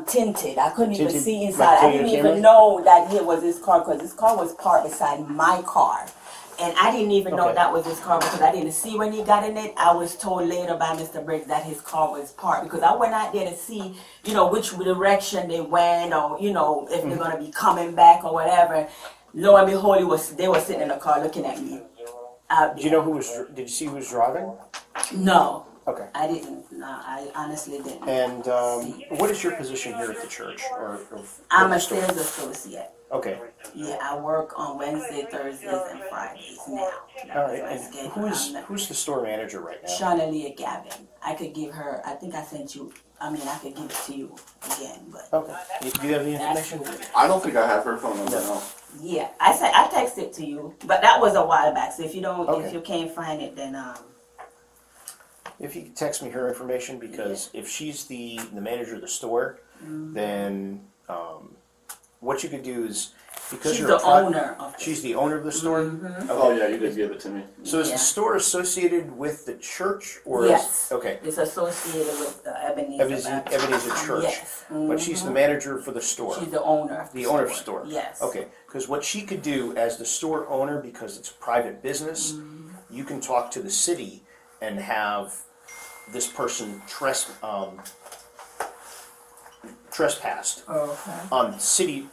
tinted. I couldn't even Tinted, see like inside. I Toyota didn't Camry? even know that it was his car, because his car was parked beside my car. And I didn't even know that was his car, because I didn't see when he got in it. I was told later by Mr. Briggs that his car was parked, because I went out there to see, you know, which direction they went, or, you know, if they're going to be coming back or whatever. Lo and behold, they were sitting in the car looking at me. Did you know did you see who was driving? No. Okay. I didn't. No, I honestly didn't. And what is your position here at the church? I'm a sales associate. Okay. Yeah, I work on Wednesday, Thursdays, and Fridays now. All right. And who's the store manager right now? Shanan Jones. I could give her. I think I sent you. I could give it to you again. But okay. Do you have any information? I don't think I have her phone number. No. Yeah, I texted it to you, but that was a while back. So if you can't find it, then If you could text me her information, because if she's the manager of the store, then what you could do is, because she's you're the owner of she's the owner of the store. Mm-hmm. Oh yeah, you did give it to me. So is the store associated with the church, or yes? Okay. It's associated with the Ebenezer Church. Yes. But she's the manager for the store. She's the owner. The owner of the store. Yes. Okay. Because what she could do as the store owner, because it's a private business, you can talk to the city and have this person trespassed on city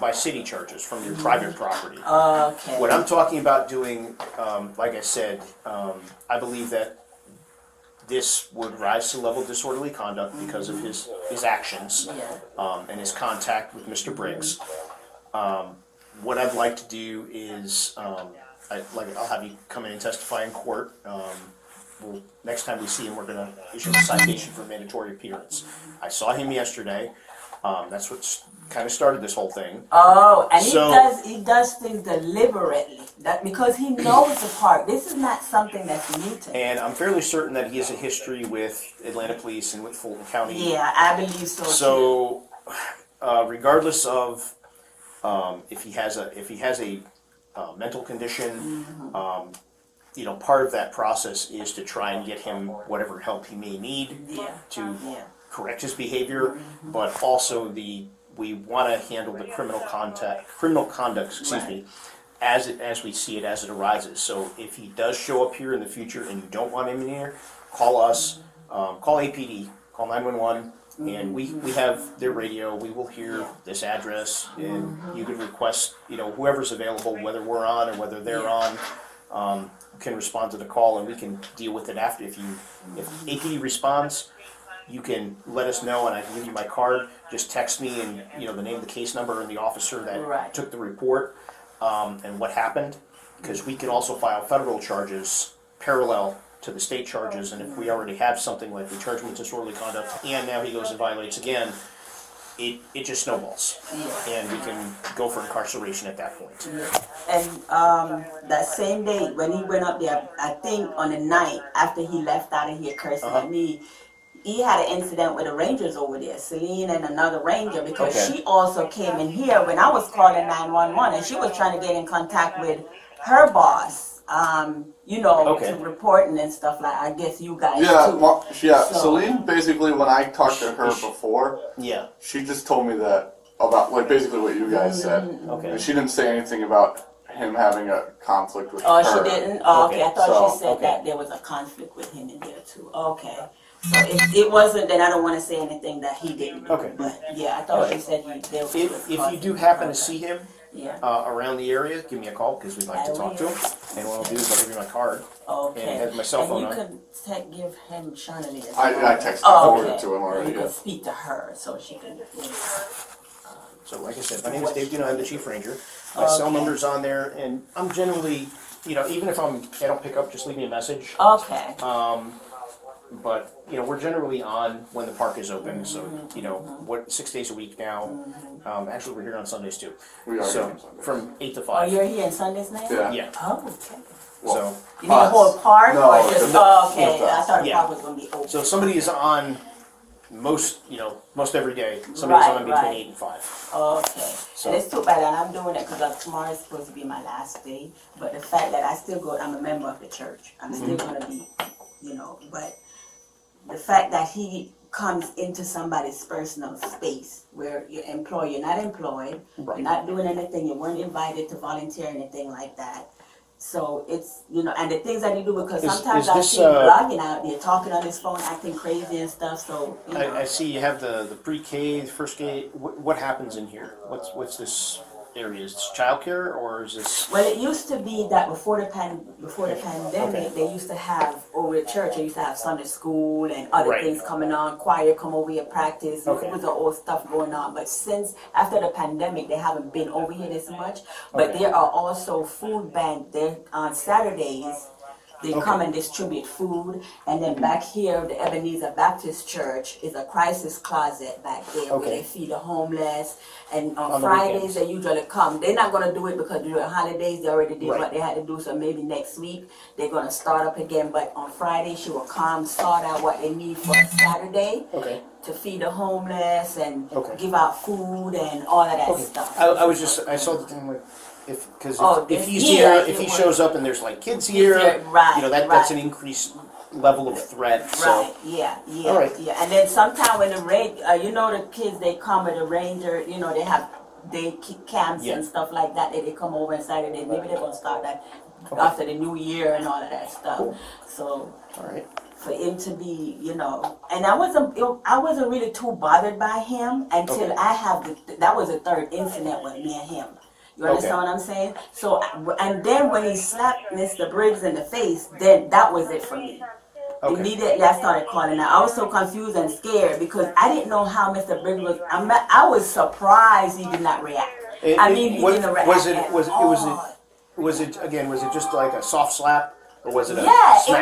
by city charges from your private property. Okay. What I'm talking about doing, like I said, I believe that this would rise to the level of disorderly conduct because of his actions and his contact with Mr. Briggs. What I'd like to do is, I'll have you come in and testify in court. next time we see him, we're going to issue a citation for mandatory appearance. I saw him yesterday. That's what kind of started this whole thing. Oh, and he does things deliberately. That because he knows the part. This is not something that's new to him. And I'm fairly certain that he has a history with Atlanta Police and with Fulton County. Yeah, I believe so. So, regardless of if he has a mental condition, part of that process is to try and get him whatever help he may need to correct his behavior, but also we want to handle the criminal conduct, as we see it as it arises. So if he does show up here in the future and you don't want him in here, call us, call APD, call 911. And we have their radio. We will hear this address, and you can request, whoever's available, whether we're on or whether they're on, can respond to the call, and we can deal with it after. If APD responds, you can let us know, and I can give you my card. Just text me and the name of the case number and the officer that took the report, and what happened, because we can also file federal charges parallel to the state charges, and if we already have something like we charge him with disorderly conduct, and now he goes and violates again, it just snowballs, and we can go for incarceration at that point. And that same day when he went up there, I think on the night after he left out of here cursing at me, he had an incident with the Rangers over there, Celine and another Ranger, because she also came in here when I was calling 911, and she was trying to get in contact with her boss. To reporting and stuff like. I guess you guys too. Celine basically, when I talked to her before, she just told me that about basically what you guys said. And she didn't say anything about him having a conflict with her. Oh, she didn't. Oh, okay. I thought she said that there was a conflict with him in there too. Okay. So if it wasn't, then I don't want to say anything that he didn't do. Okay. But I thought she said if you do happen to see him around the area, give me a call, because we'd like to talk to him. And what I'll do is I'll give you my card. Okay. And have my cell phone on. And you could give him Shanan. I texted to him already. You could speak to her so she can. So like I said, my name is Dave Dino. I'm the Chief Ranger. My cell number's on there, and I'm generally, even if I don't pick up, just leave me a message. Okay. But we're generally on when the park is open. So 6 days a week now. Actually, we're here on Sundays too. We are so here on Sundays. From 8 to 5. Oh, you're here on Sundays now? Yeah. Oh, okay. So you mean the whole park, or just? Oh, okay. I thought the Yeah. park was going to be open. So somebody is on most every day. Somebody's on between 8 and 5. Okay. So And it's too bad that I'm doing it because tomorrow is supposed to be my last day. But the fact that I still go, I'm a member of the church. I'm still going to be, but the fact that he comes into somebody's personal space where you're not employed, you're not doing anything, you weren't invited to volunteer, anything like that. So it's, and the things that you do, because sometimes I see him blogging out there, talking on his phone, acting crazy and stuff, so, I see you have the pre-K, the first K. What happens in here? What's this area? Is this childcare, or is this? Well, it used to be that before the pandemic, they used to have over at church. They used to have Sunday school and other things coming on. Choir come over here, practice. It was all stuff going on. But since after the pandemic, they haven't been over here this much. But there are also food bank there on Saturdays. They come and distribute food, and then back here, the Ebenezer Baptist Church is a crisis closet back there where they feed the homeless. And on Fridays, they usually come. They're not going to do it because during holidays, they already did what they had to do. So maybe next week, they're going to start up again. But on Friday, she will come, sort out what they need for Saturday to feed the homeless and give out food and all of that stuff. I saw the thing with, if he's here, if he shows up and there's like kids here, that's an increased level of threat. So. Right, yeah. And then sometimes when the kids, they come with the ranger, they have day camps and stuff like that, they come over on Saturday. Maybe they're going to start that after the new year and all of that stuff. Cool. So, all right. For him to be, and I wasn't really too bothered by him until I have that was the third incident with me and him. You understand what I'm saying? So, and then when he slapped Mr. Briggs in the face, then that was it for me. Immediately I started calling out. I was so confused and scared because I didn't know how Mr. Briggs was. I was surprised he did not react. He didn't react. Was it just like a soft slap? or was it a Yeah, smack?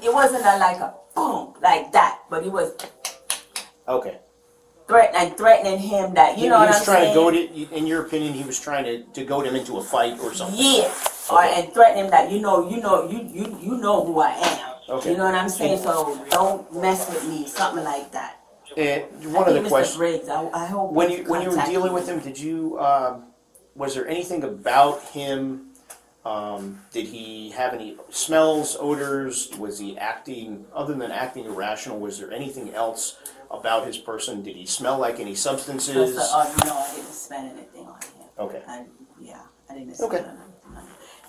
it wasn't like a boom like that, but it was Okay. threatening him that you know what I'm saying. He was trying to goad it. In your opinion, he was trying to goad him into a fight or something. Yeah, and threaten him that you know who I am. Okay. You know what I'm saying. So don't mess with me, something like that. And one other question. Briggs, I hope when you were dealing with him, did you was there anything about him? Did he have any smells, odors? Was he acting, other than acting irrational, was there anything else about his person? Did he smell like any substances? No, I didn't smell anything on him. Okay. I didn't smell anything.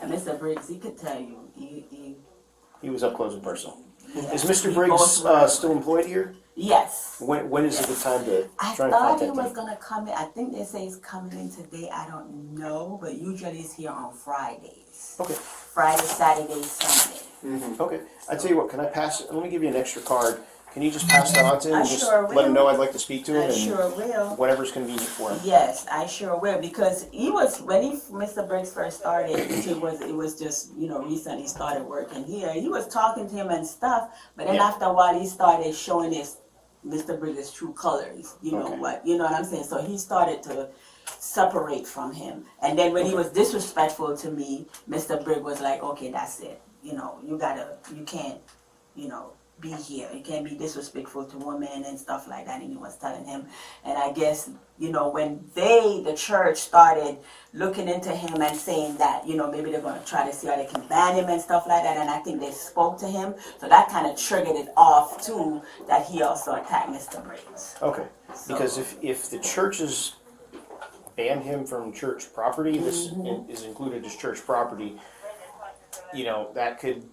And Mr. Briggs, he could tell you, He was up close and personal. Yeah. Is Mr. Briggs still employed here? Yes. When is a good time to I try and thought contact he him? was gonna come in. I think they say he's coming in today. I don't know, but usually he's here on Fridays. Okay. Friday, Saturday, Sunday. Okay. I tell you what, can I pass it? Let me give you an extra card. Can you just pass that on to him? I and just sure let him will. know I'd like to speak to him. I and sure will. Whatever's convenient for him. Yes, I sure will, because he was when Mr. Briggs first started. It was just recently started working here. He was talking to him and stuff, but then after a while he started showing his Mr. Briggs' true colors. You know what I'm saying? So he started to separate from him, and then when he was disrespectful to me, Mr. Briggs was like, okay, that's it. You can't, be here. You can't be disrespectful to women and stuff like that. And he was telling him. And I guess, when the church started looking into him and saying that, maybe they're going to try to see how they can ban him and stuff like that. And I think they spoke to him. So that kind of triggered it off too, that he also attacked Mr. Briggs. Okay. Because if the churches ban him from church property, this is included as church property, that could,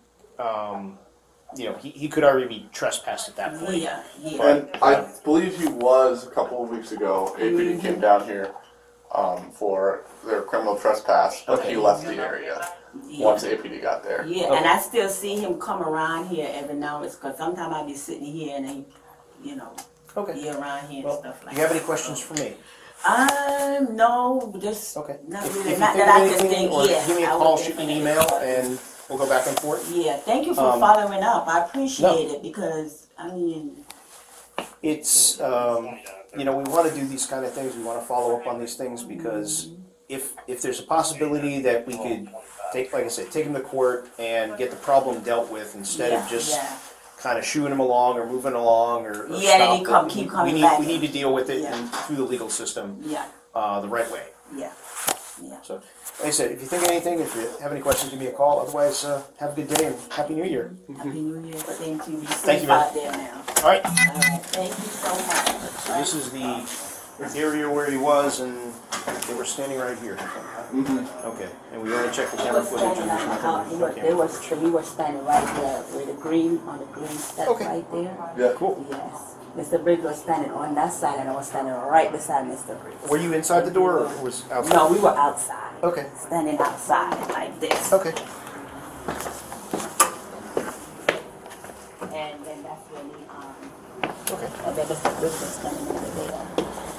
he could already be trespassed at that point. Yeah. And I believe he was a couple of weeks ago. APD came down here for their criminal trespass, but he left the area once APD got there. Yeah, and I still see him come around here every now and then, because sometimes I'll be sitting here and he, be around here and stuff like that. Do you have any questions for me? No, just not If really. you Not think that of I can anything, think. or Yeah, give me a call, shoot me an email, and we'll go back and forth. Yeah, thank you for following up. I appreciate it, because it's we want to do these kind of things. We want to follow up on these things because if there's a possibility that we could take him to court and get the problem dealt with instead of just kind of shooing him along or moving along or then he keep coming back. We need to deal with it through the legal system the right way. Yeah. So, like I said, if you think of anything, if you have any questions, give me a call. Otherwise, have a good day and Happy New Year. Happy New Year. Same to you. Be Thank you, safe man. out there now. All right. Thank you so much. So this is the area where he was, and they were standing right here. Okay. And we already checked the camera footage. We were standing right there with the green step right there. Yeah. Cool. Yes. Mr. Briggs was standing on that side, and I was standing right beside Mr. Briggs. Were you inside the door or was outside? No, we were outside. Okay. Standing outside like this. Okay. And then that's when and then Mr. Briggs was standing over there.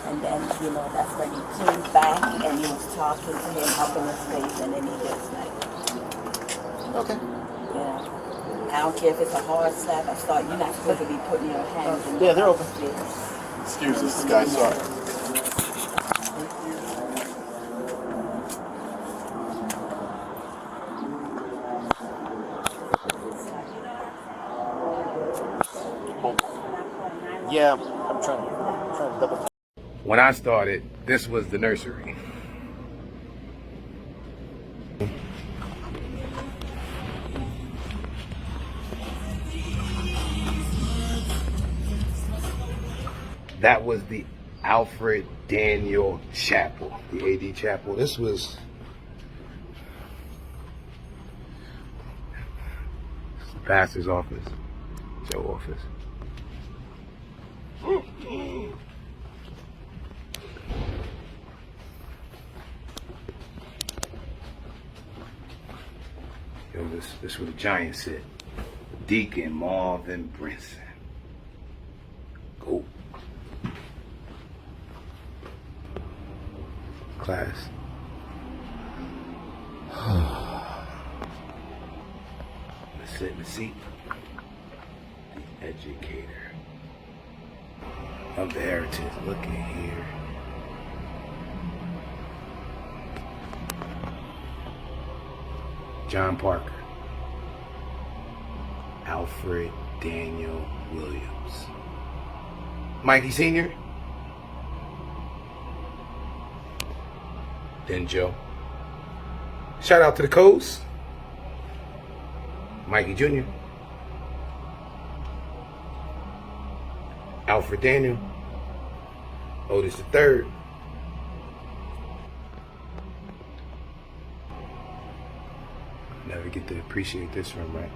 And then, that's when he came back and he was talking to him up in his face, and then he just Okay. Yeah. I don't care if it's a hard slap. I thought you're not supposed to be putting your hands in. Yeah, they're open. Excuse us, guys. Sorry. Yeah, I'm trying to double check. When I started, this was the nursery. That was the Alfred Daniel Chapel, the AD Chapel. This was the pastor's office, Joe office. Yo, this was a giant sit. Deacon Marvin Brinson. Go. Class. Sit in the seat. The educator of the heritage. Look at here. John Parker. Alfred Daniel Williams. Mikey Sr. Then Joe. Shout out to the Codes. Mikey Jr. Alfred Daniel. Otis III. Never get to appreciate this one, right?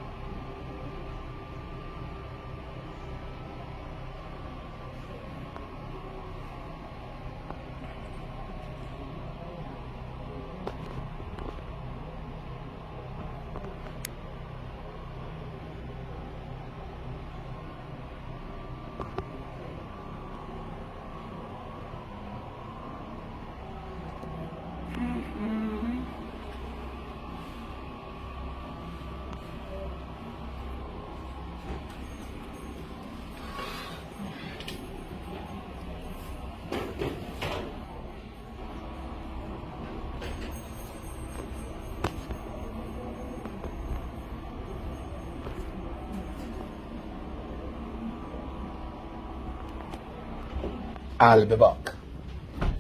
I'll be back.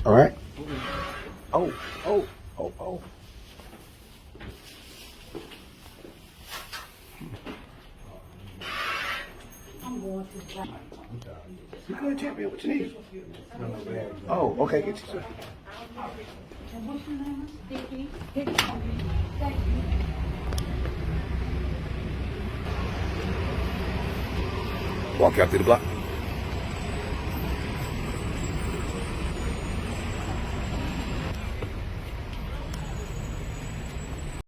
All right. Oh. You good, champion? What you need? Oh, okay. Get you some. Walk out to the block.